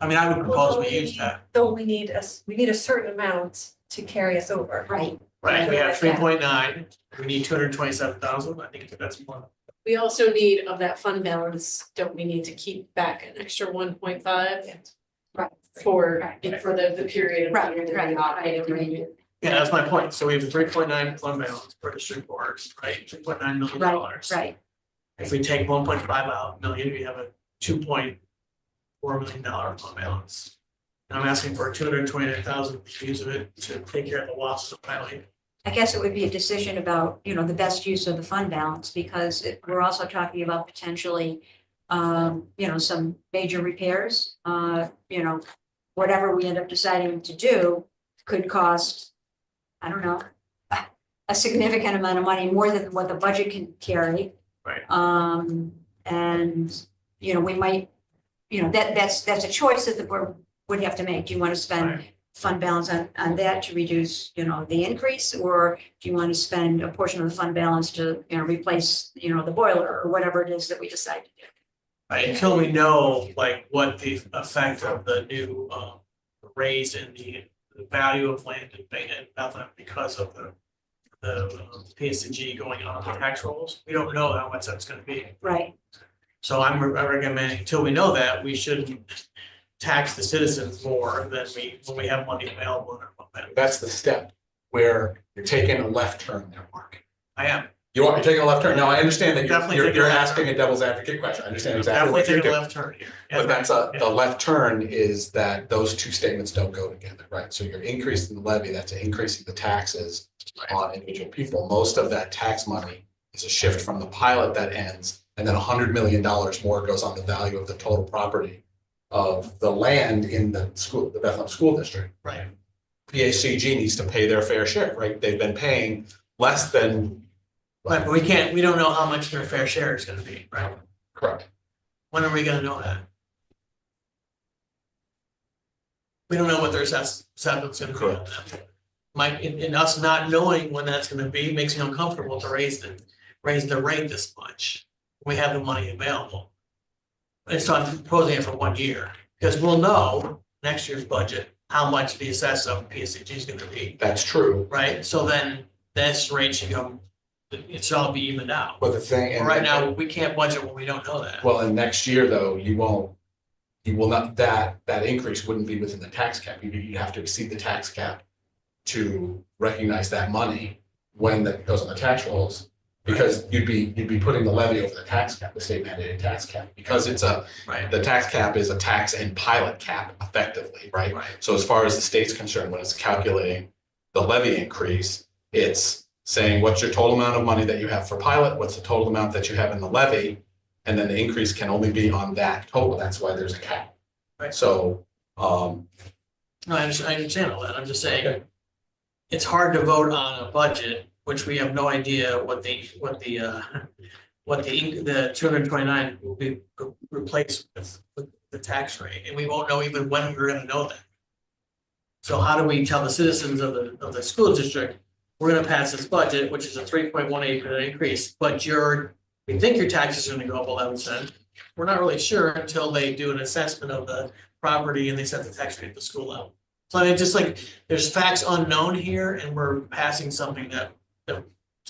I mean, I would propose we use that. So we need a certain amount to carry us over. right, Right, we have 3.9, we need 227,000, I think that's more. We also need of that fund balance, don't we need to keep back an extra 1.5? Right. For Right. the period of Right, time that right, we're not right, paying. Yeah, that's my point, so we have a 3.9 fund balance for district boards, right, $3.9 million. right. If we take 1.5 million, we have a $2.4 million fund balance. And I'm asking for 229,000 use of it to take care of the losses of pilot. I guess it would be a decision about, you know, the best use of the fund balance because we're also talking about potentially, you know, some major repairs, you know, whatever we end up deciding to do could cost, I don't know, a significant amount of money, more than what the budget can carry. Right. And, you know, we might, you know, that's a choice that the board would have to make. Do you want to spend Right. fund balance on that to reduce, you know, the increase? Or do you want to spend a portion of the fund balance to, you know, replace, you know, the boiler or whatever it is that we decide to do? Right, until we know like what the effect of the new raise in the value of land and Bethlehem because of the PSG going on the tax rolls, we don't know how much that's gonna be. Right, So I'm recommending, until we know that, we shouldn't tax the citizens more than when we have money available in our fund balance. That's the step where you're taking a left turn there, Mark. I am, You're taking a left turn. Now, I understand that Definitely you're taking a left asking a devil's advocate question. I understand exactly Definitely what you're take a doing. left turn here. But that's Yeah. the left turn is that those two statements don't go together, right? So you're increasing the levy, that's increasing the taxes on individual people. Most of that tax money is a shift from the pilot that ends, and then $100 million more goes on the value of the total property of the land in the school, the Bethlehem School District. Right. PACG needs to pay their fair share, right? They've been paying less than. Right, but we don't know how much their fair share is gonna be, right? Correct. When are we gonna know that? We don't know what their assessment's gonna be on that. In us not knowing when that's gonna be makes me uncomfortable to raise the rate this much. We have the money available. And so I'm proposing it for 1 year, because we'll know next year's budget, how much the assess of PSCG is gonna be, That's true. right? So then this rate should go, it should all be evened out. But the thing. But right now, we can't budget when we don't know that. Well, and next year though, you will not, that increase wouldn't be within the tax cap. You'd have to exceed the tax cap to recognize that money when that goes on the tax rolls. Because you'd be putting the levy over the tax cap, the state mandated tax cap, because it's Right. the tax cap is a tax and pilot cap effectively, right? Right. So as far as the state's concerned, when it's calculating the levy increase, it's saying what's your total amount of money that you have for pilot, what's the total amount that you have in the levy, and then the increase can only be on that total. That's why there's a cap. Right. So, No, I understand all that. I'm just saying, Okay. it's hard to vote on a budget, which we have no idea what the 229 will be replaced with the tax rate, and we won't know even when we're gonna know that. So how do we tell the citizens of the school district, we're gonna pass this budget, which is a 3.18% increase, but we think your taxes are gonna go up 11%. We're not really sure until they do an assessment of the property and they set the tax rate at the school level. So I mean, just like, there's facts unknown here, and we're passing something that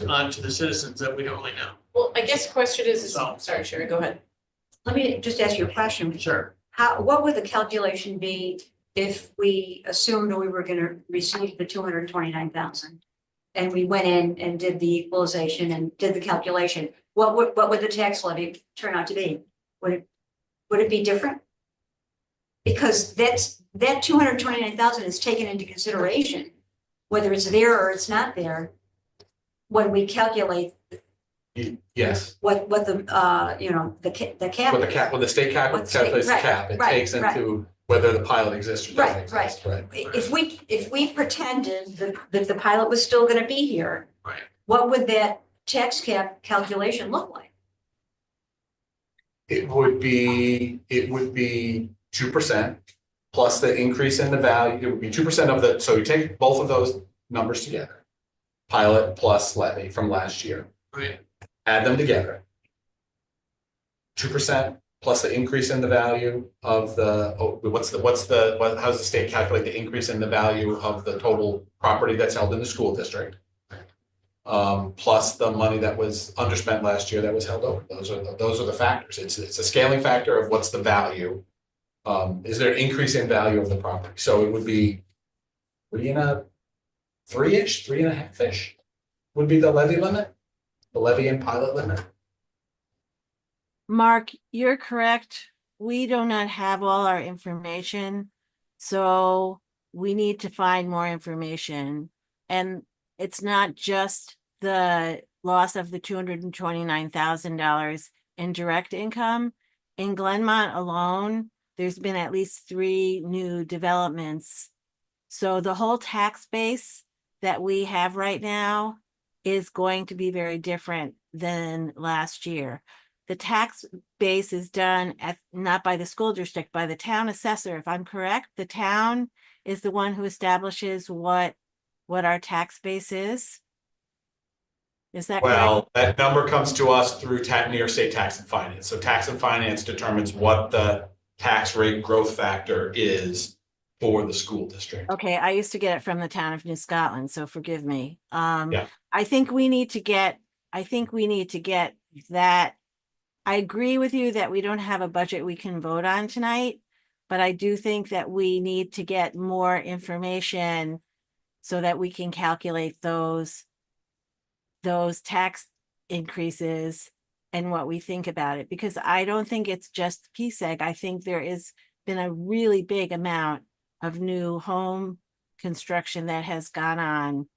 on to the citizens that we don't really know. Well, I guess the question is, So- sorry, Sherry, go ahead. Let me just ask you a question. Sure. What would the calculation be if we assumed we were gonna receive the 229,000? And we went in and did the equalization and did the calculation, what would the tax levy turn out to be? Would it be different? Because that 229,000 is taken into consideration, whether it's there or it's not there. When we calculate yes, what the the cap. with the cap, when the state cap What state- calculates the right, cap, it right, takes right. into whether the pilot exists or doesn't Right, right. exist, right? If we pretended that the pilot was still gonna be here. Right. What would that tax cap calculation look like? It would be 2% plus the increase in the value. It would be 2% of the, so you take both of those numbers together. Pilot plus levy from last year, Right. add them together. 2% plus the increase in the value of the, how does the state calculate the increase in the value of the total property that's held in the school district? Plus the money that was underspent last year that was held over. Those are the factors. It's a scaling factor of what's the value. Is there an increase in value of the property? So it would be 3.5-ish would be the levy limit, the levy and pilot limit. Mark, you're correct. We do not have all our information, so we need to find more information. And it's not just the loss of the $229,000 in direct income. In Glenmont alone, there's been at least 3 new developments. So the whole tax base that we have right now is going to be very different than last year. The tax base is done not by the school district, by the town assessor. If I'm correct, the town is the one who establishes what our tax base is. Is that correct? Well, that number comes to us through New York State Tax and Finance. So Tax and Finance determines what the tax rate growth factor is for the school district. Okay, I used to get it from the town of New Scotland, so forgive me. Yeah. I think we need to get that. I agree with you that we don't have a budget we can vote on tonight, but I do think that we need to get more information so that we can calculate those tax increases and what we think about it, because I don't think it's just PSEG. I think there is been a really big amount of new home construction that has gone on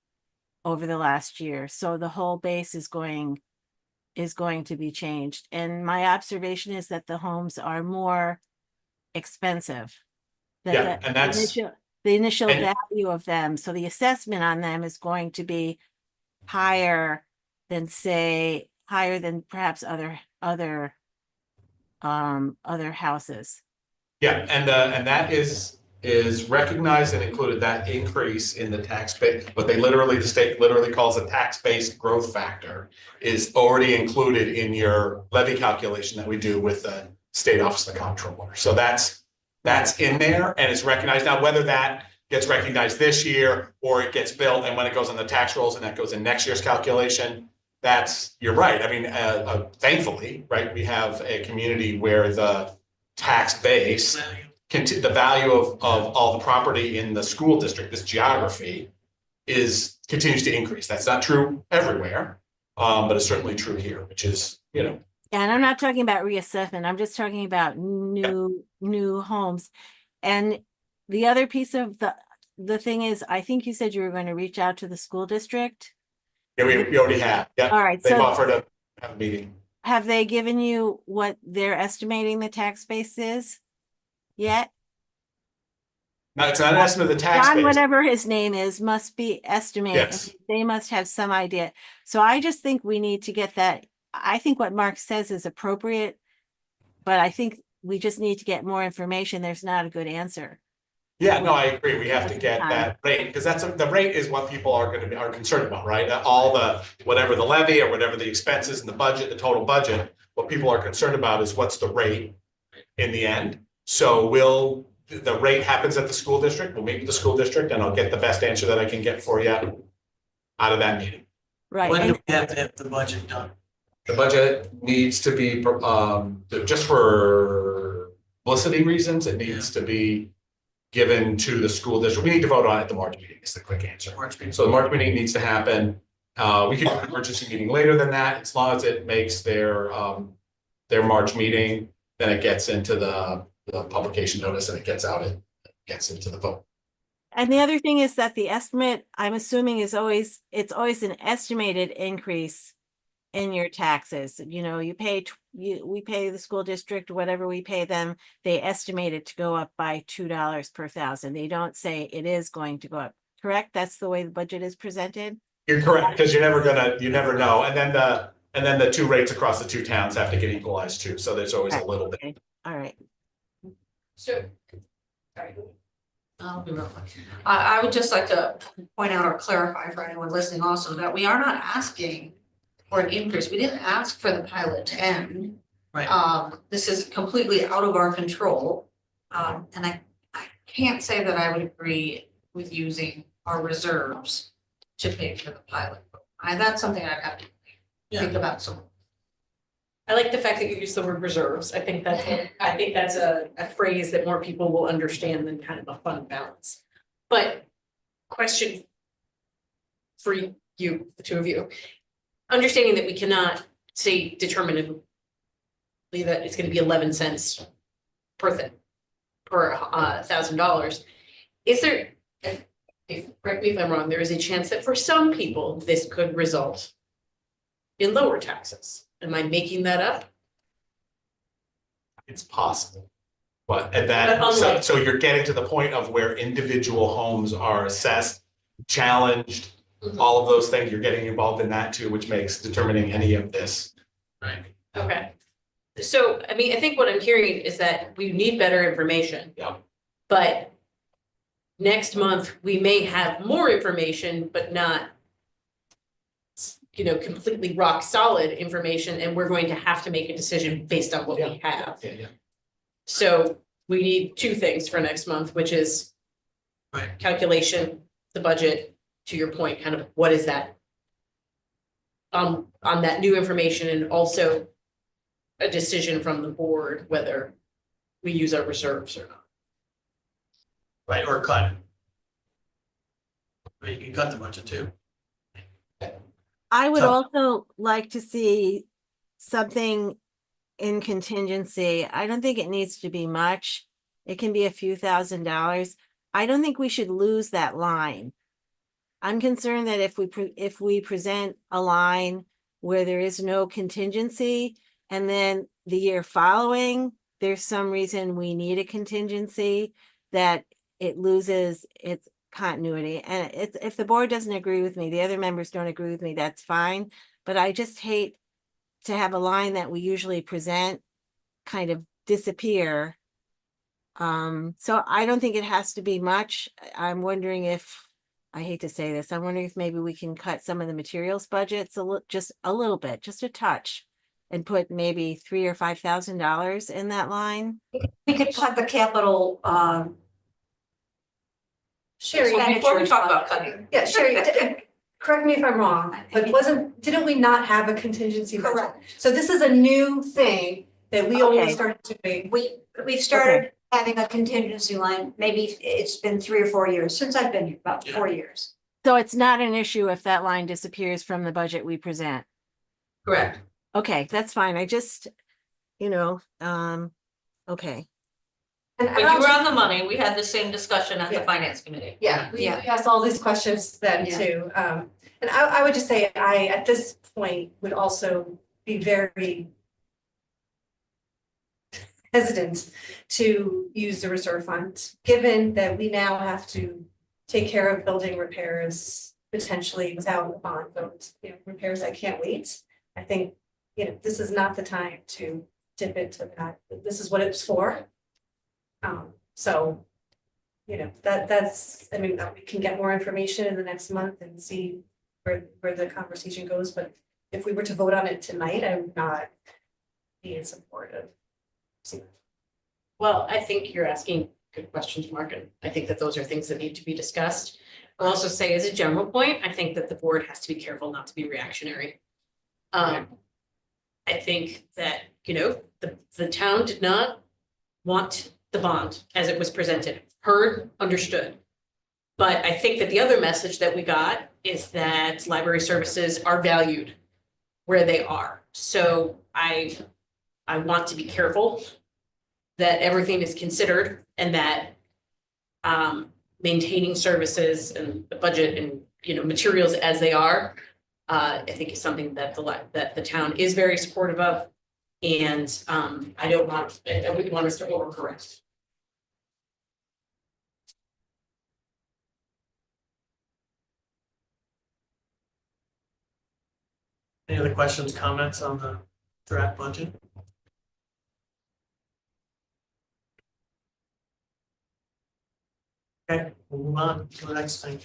over the last year. So the whole base is going to be changed. And my observation is that the homes are more expensive. That Yeah, and that's- the initial and- value of them. So the assessment on them is going to be higher than perhaps other houses. Yeah, and that is recognized and included, that increase in the tax base, what the state literally calls a tax-based growth factor, is already included in your levy calculation that we do with the State Office of the Comptroller. So that's in there and it's recognized. Now, whether that gets recognized this year or it gets built and when it goes on the tax rolls and that goes in next year's calculation, you're right. I mean, thankfully, right, we have a community where the tax base, the value of all the property in the school district, this geography, continues to increase. That's not true everywhere, but it's certainly true here, which is, And I'm not talking about reassessment. I'm just talking about new homes. And the other piece of the thing is, I think you said you were going to reach out to the school district. Yeah, we already have. Yeah. All right. They've So offered to have a meeting. have they given you what they're estimating the tax base is yet? No, it's not an estimate of the tax John, base. whatever his name is, must be estimating. Yes. They must have some idea. So I just think we need to get that. I think what Mark says is appropriate, but I think we just need to get more information. There's not a good answer. Yeah, no, I agree. We have to get that rate, because the rate is what people are concerned about, right? All whatever the levy or whatever the expenses and the budget, the total budget, what people are concerned about is what's the rate in the end. So the rate happens at the school district. We'll meet with the school district and I'll get the best answer that I can get for you out of that meeting. Right. When do And we have to have the budget done? The budget needs to be, just for publicity reasons, it needs to be given to the school district. We need to vote on it at the March meeting, is the quick answer. So the March meeting needs to happen. We could do an emergency meeting later than that, as long as it makes their March meeting, then it gets into the publication notice and it gets out, it gets into the vote. And the other thing is that the estimate, I'm assuming, it's always an estimated increase in your taxes. We pay the school district, whatever we pay them, they estimate it to go up by $2 per thousand. They don't say it is going to go up, correct? That's the way the budget is presented? You're correct, because you never know. And then the two rates across the two towns have to get equalized too. So there's always a little bit. Okay. All right. So, sorry. I'll be real quick. I would just like to point out or clarify for anyone listening also that we are not asking for an increase. We didn't ask for the pilot to end. Right. This is completely out of our control. And I can't say that I would agree with using our reserves to pay for the pilot. That's something I'd have to think about some. I like the fact that you use the word reserves. I think that's a phrase that more people will understand than kind of a fun balance. But question for you, the two of you, understanding that we cannot say determinatively that it's going to be 11 cents per $1,000. Is there, correct me if I'm wrong, there is a chance that for some people this could result in lower taxes. Am I making that up? It's possible. But at But that, unlike- so you're getting to the point of where individual homes are assessed, challenged, Mhm. all of those things, you're getting involved in that too, which makes determining any of this. Right. Okay. So, I mean, I think what I'm hearing is that we need better information. Yeah. But next month, we may have more information, but not completely rock solid information, and we're going to have to make a decision based on what we have. Yeah. So we need two things for next month, which is Right. calculation, the budget, to your point, kind of what is that? On that new information, and also a decision from the board whether we use our reserves or not. Right, or cut. But you can cut the budget too. I would So- also like to see something in contingency. I don't think it needs to be much. It can be a few $1,000s. I don't think we should lose that line. I'm concerned that if we present a line where there is no contingency, and then the year following, there's some reason we need a contingency, that it loses its continuity. And if the board doesn't agree with me, the other members don't agree with me, that's fine. But I just hate to have a line that we usually present kind of disappear. So I don't think it has to be much. I'm wondering if, I hate to say this, I'm wondering if maybe we can cut some of the materials budgets just a little bit, just a touch. And put maybe $3,000 or $5,000 in that line. We could cut the capital, Sherry, Well, before we expenditures talk about budget. cutting, yeah, Sherry, correct me if I'm wrong, but didn't we not have a contingency budget? Correct. So this is a new thing that we only Okay. started doing. We've started having a contingency line, maybe it's been 3 or 4 years, since I've been here, about 4 years. So it's not an issue if that line disappears from the budget we present. correct. Okay, that's fine. I just, okay. And When you I'll were just- on the money, we had the same discussion at the Yeah. finance committee. Yeah, we Yeah. asked all these questions then Yeah. too. And I would just say, I, at this point, would also be very hesitant to use the reserve fund, given that we now have to take care of building repairs potentially without a bond vote, repairs that can't wait. I think, this is not the time to dip into that. This is what it's for. So, that's, we can get more information in the next month and see where the conversation goes, but if we were to vote on it tonight, I would not be in support of. Well, I think you're asking good questions, Mark, and I think that those are things that need to be discussed. I'll also say as a general point, I think that the board has to be careful not to be reactionary. I think that, the town did not want the bond as it was presented, heard, understood. But I think that the other message that we got is that library services are valued where they are. So I want to be careful that everything is considered and that maintaining services and the budget and, materials as they are, I think is something that the town is very supportive of. And I wouldn't want us to overcorrect. Any other questions, comments on the draft budget? Okay, we'll move on to the next thing.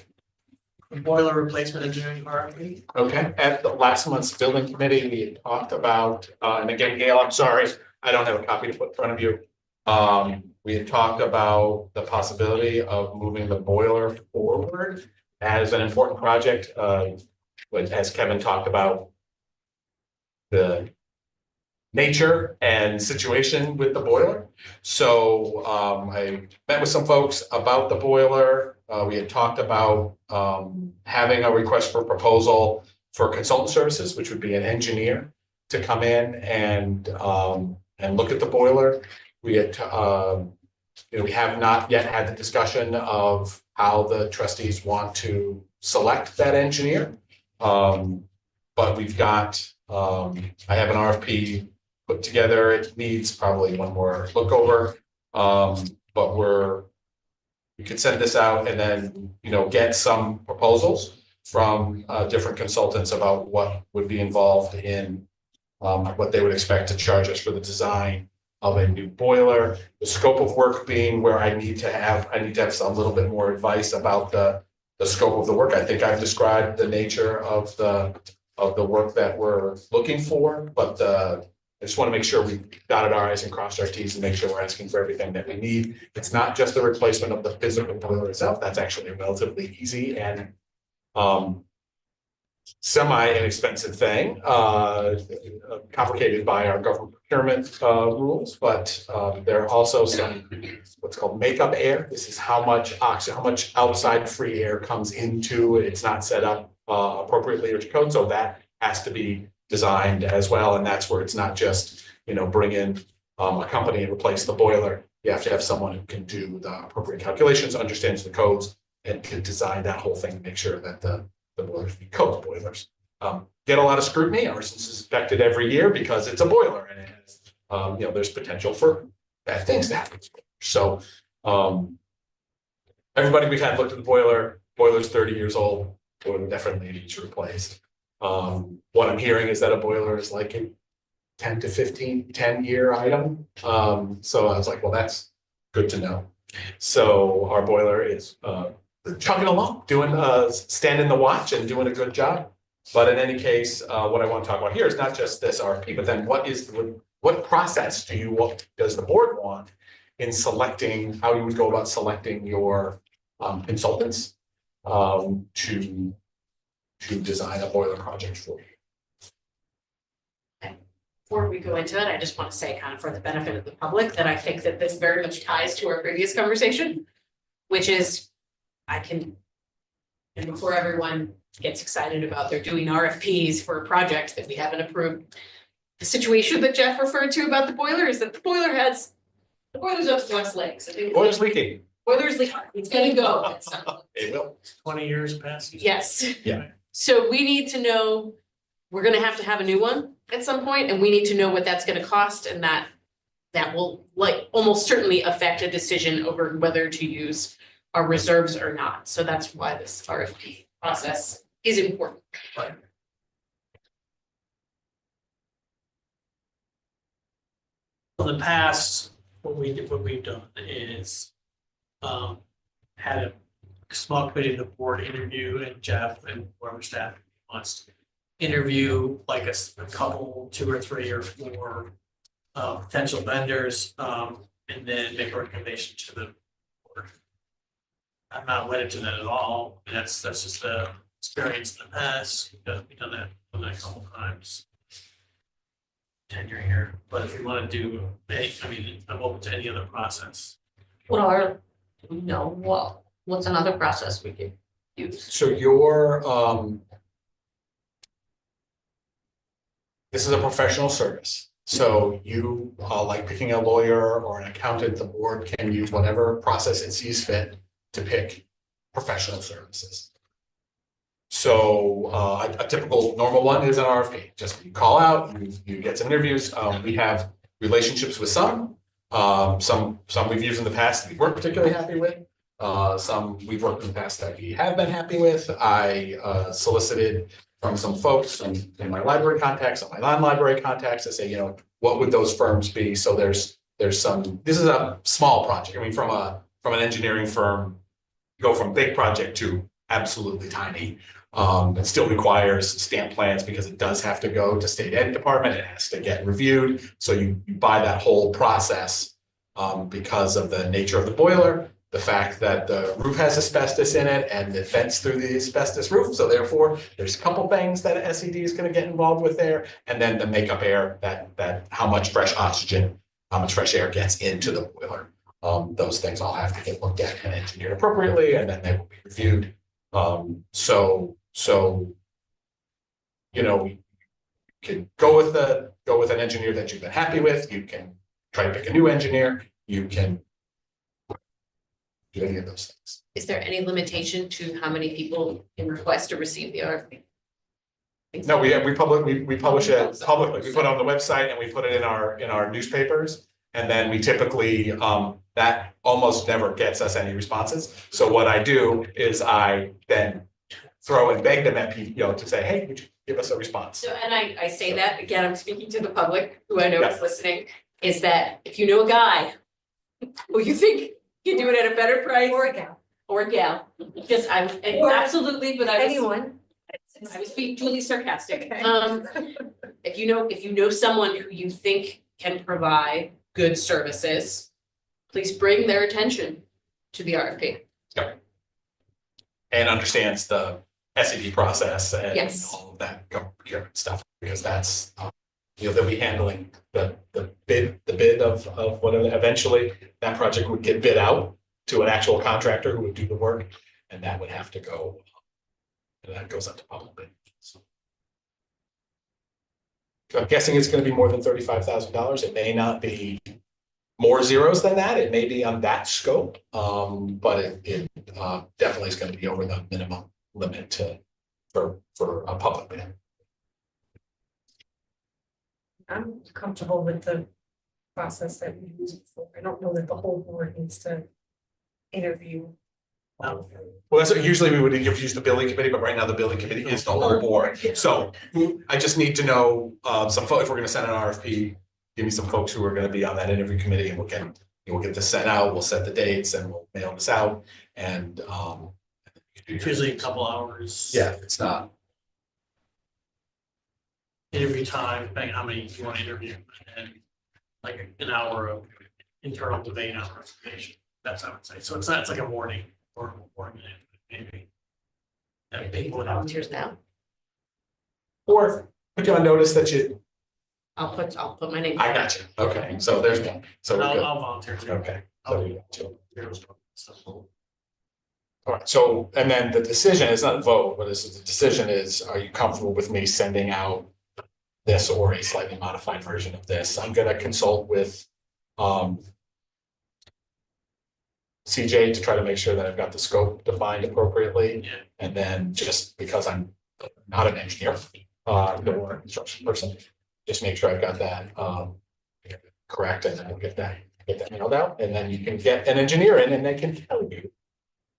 The boiler replacement engineering RFP. Okay, at the last month's building committee, we had talked about, and again, Gail, I'm sorry, I don't have a copy to put in front of you. We had talked about the possibility of moving the boiler forward as an important project, as Kevin talked about. The nature and situation with the boiler. So I met with some folks about the boiler. We had talked about having a request for proposal for consultant services, which would be an engineer to come in and look at the boiler. We had we have not yet had the discussion of how the trustees want to select that engineer. But we've got I have an RFP put together. It needs probably one more look over. But we could send this out and then, get some proposals from different consultants about what would be involved in what they would expect to charge us for the design of a new boiler. The scope of work being where I need to have a little bit more advice about the scope of the work. I think I've described the nature of the work that we're looking for, but I just want to make sure we dotted our i's and crossed our t's and make sure we're asking for everything that we need. It's not just the replacement of the physical boiler itself. That's actually a relatively easy and semi-inexpensive thing, complicated by our government procurement rules, but there are also some what's called makeup air. This is how much oxygen, how much outside free air comes into it. It's not set up appropriately or to code. So that has to be designed as well. And that's where it's not just, bring in a company and replace the boiler. You have to have someone who can do the appropriate calculations, understands the codes, and can design that whole thing to make sure that the boilers be code boilers. Get a lot of scrutiny, or it's inspected every year because it's a boiler and it has, there's potential for bad things to happen. So everybody we've had looked at the boiler's 30 years old, boiler definitely needs replaced. What I'm hearing is that a boiler is like a 10 to 10-year item. So I was like, well, that's good to know. So our boiler is chugging along, standing the watch and doing a good job. But in any case, what I want to talk about here is not just this RFP, but then what process does the board want in selecting, how you would go about selecting your consultants to design a boiler project for you. Before we go into it, I just want to say, kind of for the benefit of the public, that I think that this very much ties to our previous conversation, which is and before everyone gets excited about they're doing RFPs for a project that we haven't approved, the situation that Jeff referred to about the boiler is that the boiler's up to its legs. Boiler's leaking. Boiler's leaking. It's gonna go at some point. It will. 20 years past. Yes. Yeah. So we need to know, we're gonna have to have a new one at some point, and we need to know what that's gonna cost, and that will almost certainly affect a decision over whether to use our reserves or not. So that's why this RFP process is important. Right. In the past, what we've done is had a small committee of the board interview, and Jeff and whoever staff wants to interview like a couple, 2 or 3 or 4 potential vendors, and then make a recommendation to the board. I'm not wedded to that at all. That's just the experience in the past. We've done that a couple times. Tenure here, but if you want to do, I'm open to any other process. What's another process we could use? So this is a professional service. So you, like picking a lawyer or an accountant, the board can use whatever process it sees fit to pick professional services. So a typical normal one is an RFP. Just you call out, you get some interviews. We have relationships with some we've used in the past that we weren't particularly happy with. Some we've worked in the past that we have been happy with. I solicited from some folks in my library contacts, my non-library contacts, to say, what would those firms be? So there's some. This is a small project. I mean, from an engineering firm, you go from big project to absolutely tiny. It still requires stamp plans because it does have to go to state ed department. It has to get reviewed. So you buy that whole process because of the nature of the boiler, the fact that the roof has asbestos in it and it vents through the asbestos roof. So therefore, there's a couple things that SED is going to get involved with there. And then the makeup air, that how much fresh oxygen, how much fresh air gets into the boiler. Those things all have to get looked at and engineered appropriately, and then they will be reviewed. So you can go with an engineer that you've been happy with. You can try to pick a new engineer. You can do any of those things. Is there any limitation to how many people can request to receive the RFP? No, we publish it publicly. We put it on the website and we put it in our newspapers. And then we typically, that almost never gets us any responses. So what I do is I then throw and beg them at people, to say, hey, would you give us a response? So, and I say that, again, I'm speaking to the public, who I know is listening, is that if you know a guy who you think can do it at a better price. Or a gal, because absolutely, but I was being truly sarcastic. Okay. If you know someone who you think can provide good services, please bring their attention to the RFP. Yep. And understands the SED process and Yes. all of that procurement stuff, because that's they'll be handling the bid of whatever. Eventually that project would get bid out to an actual contractor who would do the work, and that would have to go and that goes up to public bid. So I'm guessing it's gonna be more than $35,000. It may not be more zeros than that. It may be on that scope. But it definitely is gonna be over the minimum limit for a public bid. I'm comfortable with the process that we used before. I don't know that the whole board needs to interview. Well, that's what usually we would use the building committee, but right now the building committee is the whole board. So I just need to know some folks, if we're gonna send an RFP, give me some folks who are gonna be on that interview committee, and we'll get this sent out, we'll set the dates, and we'll mail this out, and It's usually a couple hours. yeah, it's not. Interview time, depending on how many you want to interview, and like an hour of internal debate, hour of information. That's what I would say. So it's not, it's like a morning or maybe. Yeah, people would have. Volunteers now. Or put you on notice that you, I'll put my name. I got you, okay, so there's one, so we're good, I'll volunteer too. okay. So we got you. All right, so, and then the decision is not a vote, but the decision is, are you comfortable with me sending out this or a slightly modified version of this? I'm gonna consult with CJ to try to make sure that I've got the scope defined appropriately. Yeah. And then just because I'm not an engineer, nor a construction person, just make sure I've got that correct, and then we'll get that nailed out, and then you can get an engineer in and they can tell you.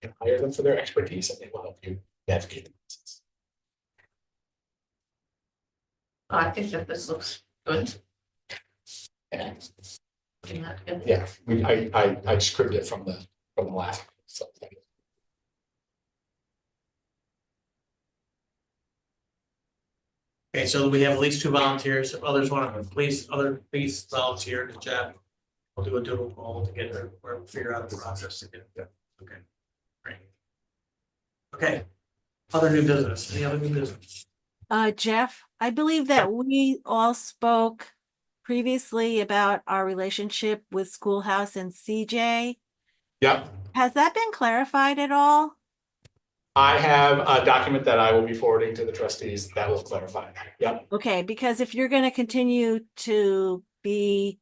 You can hire them for their expertise and they will help you navigate the process. I think that this looks good. And Yeah. yeah, I just cribbed it from the last. So. Okay, so we have at least 2 volunteers. If others want to, please volunteer to chat. We'll do a doodle poll to get there, or figure out the process to get there. Okay, great. Okay, other new business, any other new business? Jeff, I believe that we all spoke previously about our relationship with Schoolhouse and CJ. Yep. Has that been clarified at all? I have a document that I will be forwarding to the trustees that will clarify. Yep. Okay, because if you're going to continue to be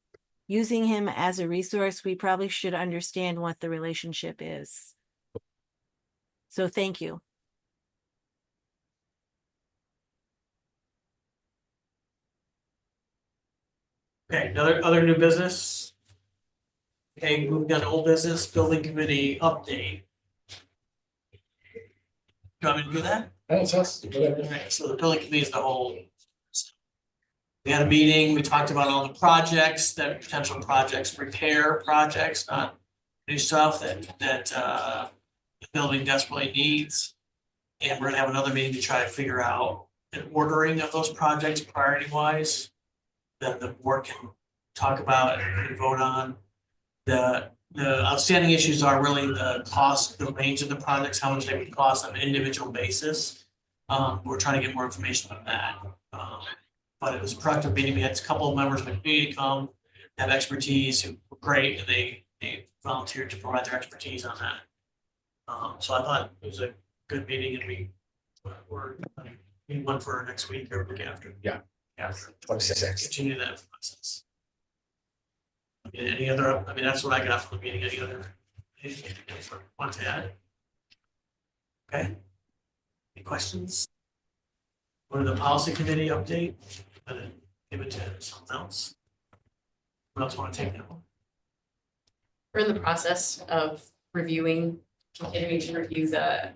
using him as a resource, we probably should understand what the relationship is. So thank you. Okay, other new business. Okay, moving on to old business, building committee update. Do you want me to do that? That's us. Okay, so the building committee is the whole. We had a meeting, we talked about all the projects, that potential projects, repair projects, not new stuff that the building desperately needs. And we're gonna have another meeting to try to figure out an ordering of those projects priority wise. That the board can talk about and vote on. The outstanding issues are really the cost, the range of the projects, how much they would cost on an individual basis. We're trying to get more information on that. But it was a productive meeting. We had a couple of members of the community come, have expertise, who were great, and they volunteered to provide their expertise on that. So I thought it was a good meeting, and we're in one for next week or week after. Yeah. Yeah. 26. Continue that process. Any other, I mean, that's what I got from the meeting. Any other? Anything you want to add? Okay. Any questions? Go to the policy committee update, and then give it to someone else. Who else want to take that one? We're in the process of continuing to review the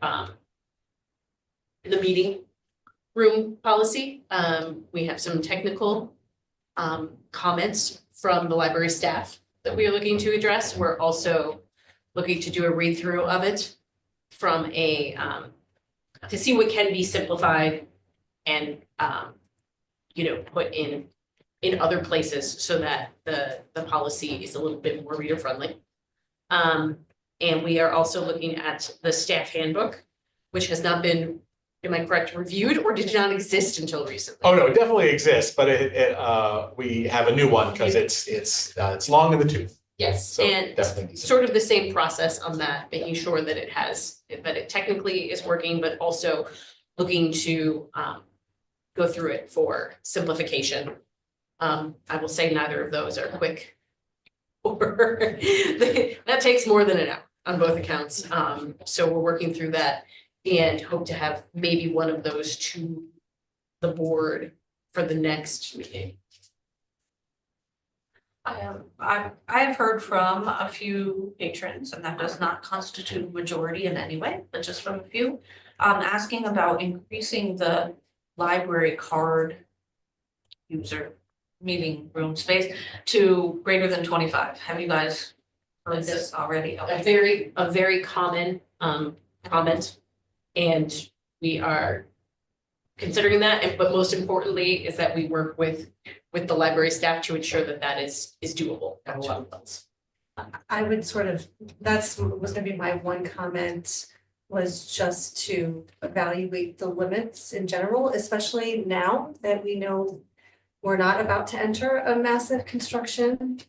meeting room policy. We have some technical comments from the library staff that we are looking to address. We're also looking to do a read through of it from to see what can be simplified and put in other places so that the policy is a little bit more reader friendly. And we are also looking at the staff handbook, which has not been, am I correct, reviewed or did not exist until recently? Oh, no, it definitely exists, but we have a new one because it's long in the tooth. Yes, So and definitely. sort of the same process on that, making sure that it technically is working, but also looking to go through it for simplification. I will say neither of those are quick. Or that takes more than an hour on both accounts. So we're working through that and hope to have maybe one of those to the board for the next meeting. I've heard from a few patrons, and that does not constitute a majority in any way, but just from a few, asking about increasing the library card user meeting room space to greater than 25. Have you guys heard this already? Okay. A very common comment, and we are considering that, but most importantly is that we work with the library staff to ensure that that is doable at a lot of levels. I would sort of, was gonna be my one comment, was just to evaluate the limits in general, especially now that we know we're not about to enter a massive construction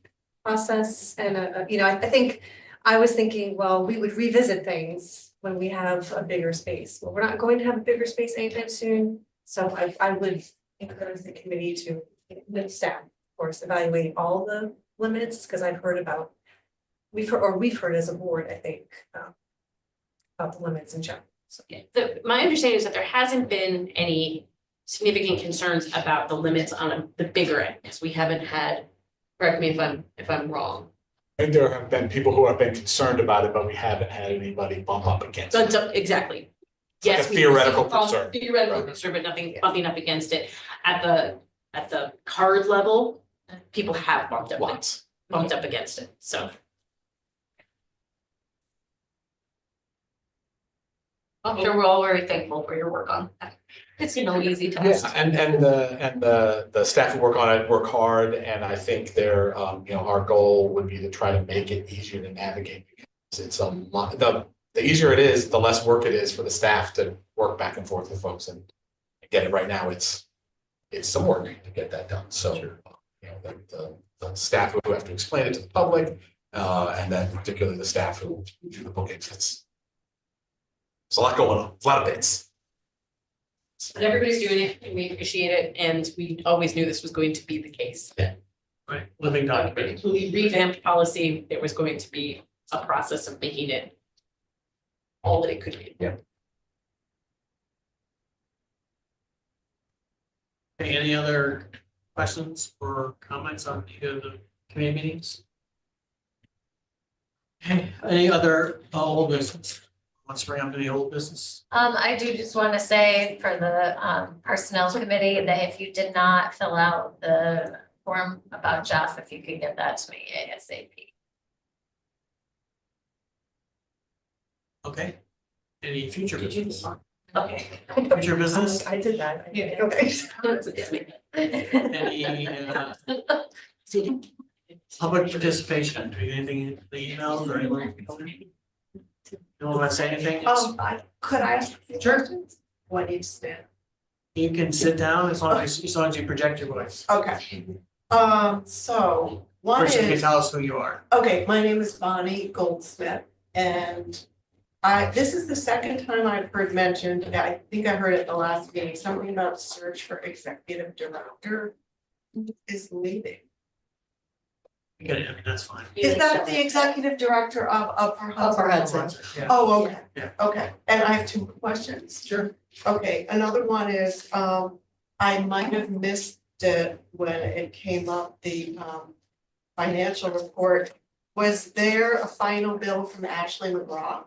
process and I think I was thinking, well, we would revisit things when we have a bigger space. Well, we're not going to have a bigger space anytime soon, so I would encourage the committee to, with staff, of course, evaluate all the limits, because I've heard about, we've heard as a board, I think, about the limits in general. So. My understanding is that there hasn't been any significant concerns about the limits on the bigger end, because we haven't had, correct me if I'm wrong. And there have been people who have been concerned about it, but we haven't had anybody bump up against it. Exactly. It's like Yes, a we theoretical received calls, concern. theoretical Right. concern, but nothing bumping up against it. At the card level, people have bumped up against it, so. I'm sure we're all very thankful for your work on that. It's no easy task. Yeah, and the staff who work on it work hard, and I think our goal would be to try to make it easier to navigate. Because it's a lot, the easier it is, the less work it is for the staff to work back and forth with folks and get it. Right now, it's some work to get that done, so the staff who have to explain it to the public, and then particularly the staff who do the bookings, there's a lot going on, a lot of bits. But everybody's doing it, and we appreciate it, and we always knew this was going to be the case. Right, living document. We revamped policy, there was going to be a process of making it all that it could be. Yeah. Okay, any other questions or comments on either of the committee meetings? Okay, any other old business? Let's bring up any old business. I do just want to say for the personnel committee that if you did not fill out the form about Jeff, if you could get that to me ASAP. Okay. Any future Did you- business? Okay. Future business? I did that. Yeah. Okay. Any public participation? Do you have anything in the email or anyone? You want to say anything? Could I ask a few Sure. questions? What you stand? You can sit down as long as you project your voice. Okay, so one First, you can is, tell us who you are. okay, my name is Bonnie Goldsmith, and this is the second time I've heard mentioned, I think I heard it the last meeting, something about search for executive director is leaving. I mean, that's fine. Is that the executive director of Upper Hudson? Yeah. Oh, okay, Yeah. okay, and I have two questions. Sure. Okay, another one is, I might have missed it when it came up, the financial report. Was there a final bill from Ashley McGraw?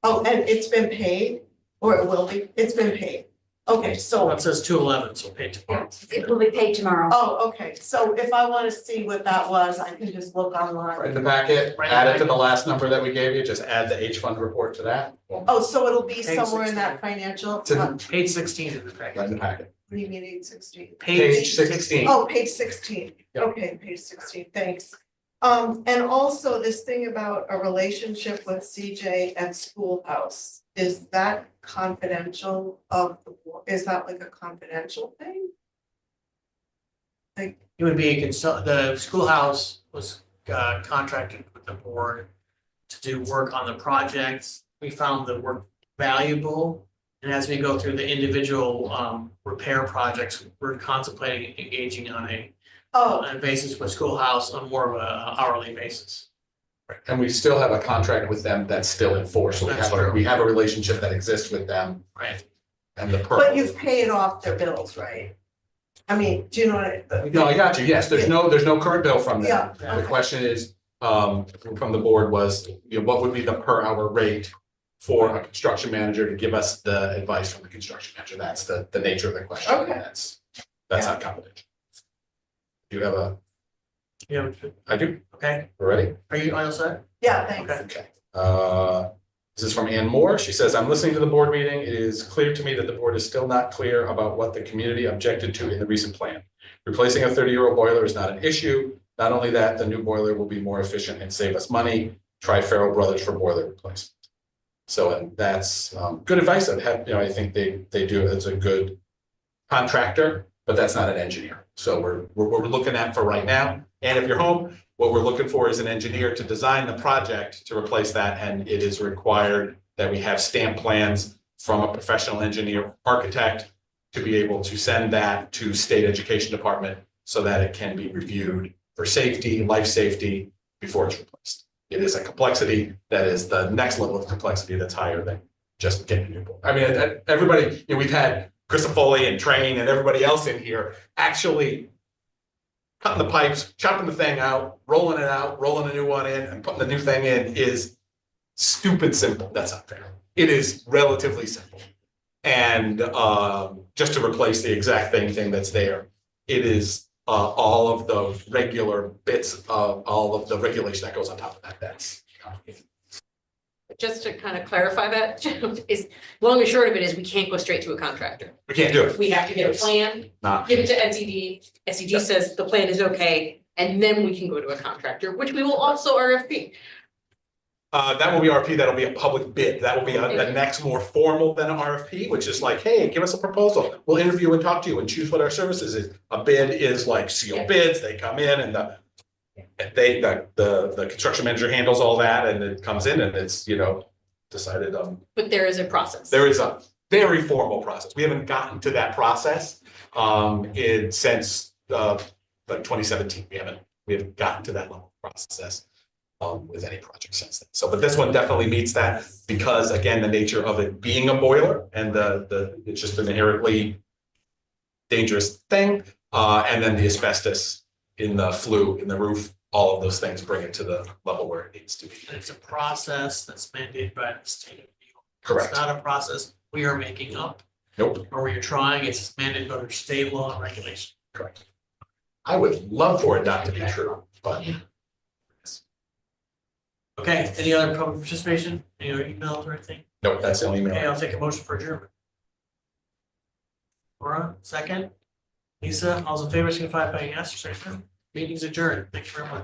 Oh, and it's been paid, or it will be, it's been paid. Okay, So so, it says 211, so pay tomorrow. It will be paid tomorrow. oh, okay, so if I wanna see what that was, I can just look online. Right in the packet, add it to the last number that we gave you, just add the H fund report to that. Oh, so it'll be Page somewhere in 16. that financial, To- what Page 16 in the Right in packet. the packet. do you mean 816? Page 16. Oh, page 16, Yep. okay, page 16, thanks. And also this thing about a relationship with CJ at Schoolhouse, is that confidential is that like a confidential thing? Like, It would be the schoolhouse was contracted with the board to do work on the projects. We found the work valuable And as we go through the individual repair projects, we're contemplating engaging on a basis with schoolhouse on more of a hourly basis. And we still have a contract with them that's still in force. So That's true. we have a relationship that exists with them Right. and the. But you've paid off their bills, right? I mean, do you know what? No, I got you. Yes, there's no current bill from them. Yeah, The okay. question is, from the board was, what would be the per hour rate for a construction manager to give us the advice from the construction manager? That's the nature of the question. Okay. That's not confidential. Do you have a? Yeah, I do. okay. We're ready? Are you all set? Yeah, thanks. Okay. Okay. This is from Ann Moore. She says, I'm listening to the board meeting. It is clear to me that the board is still not clear about what the community objected to in the recent plan. Replacing a 30-year-old boiler is not an issue. Not only that, the new boiler will be more efficient and save us money. Try Farrell Brothers for boiler replacement. So, and that's good advice. I think they do it as a good contractor, but that's not an engineer. So we're looking at for right now. And if you're home, what we're looking for is an engineer to design the project to replace that. And it is required that we have stamp plans from a professional engineer architect to be able to send that to state education department so that it can be reviewed for safety, life safety before it's replaced. It is a complexity that is the next level of complexity that's higher than just getting a new boiler. I mean, everybody, we've had Chris Foley and Train and everybody else in here actually cutting the pipes, chopping the thing out, rolling a new one in and putting the new thing in is stupid simple. That's not fair. It is relatively simple. And just to replace the exact thing that's there, it is all of the regular bits of all of the regulation that goes on top of that. That's complicated. Just to kind of clarify that, is long and short of it is we can't go straight to a contractor. We can't do it. We have to get a plan, Nah. give it to SED. SED says the plan is okay, and then we can go to a contractor, which we will also RFP. That will be RFP. That'll be a public bid. That will be the next more formal than an RFP, which is like, hey, give us a proposal. We'll interview and talk to you and choose what our services is. A bid is like sealed bids. They come in and the construction manager handles all that and it comes in and it's, decided on. But there is a process. There is a very formal process. We haven't gotten to that process since like 2017. We haven't gotten to that level of process with any project since then. So, but this one definitely meets that because again, the nature of it being a boiler and it's just an inherently dangerous thing. And then the asbestos in the flue in the roof, all of those things bring it to the level where it needs to be. It's a process that's mandated by the state of New York. Correct. It's not a process we are making up. Nope. Or we're trying, it's mandated under state law and regulation. Correct. I would love for it not to be true, but. Okay, any other public participation, any other emails or anything? Nope, that's the only email. Okay, I'll take a motion for adjournment. Laura, second. Lisa, all's in favor, signify by yes, meeting's adjourned. Thank you very much.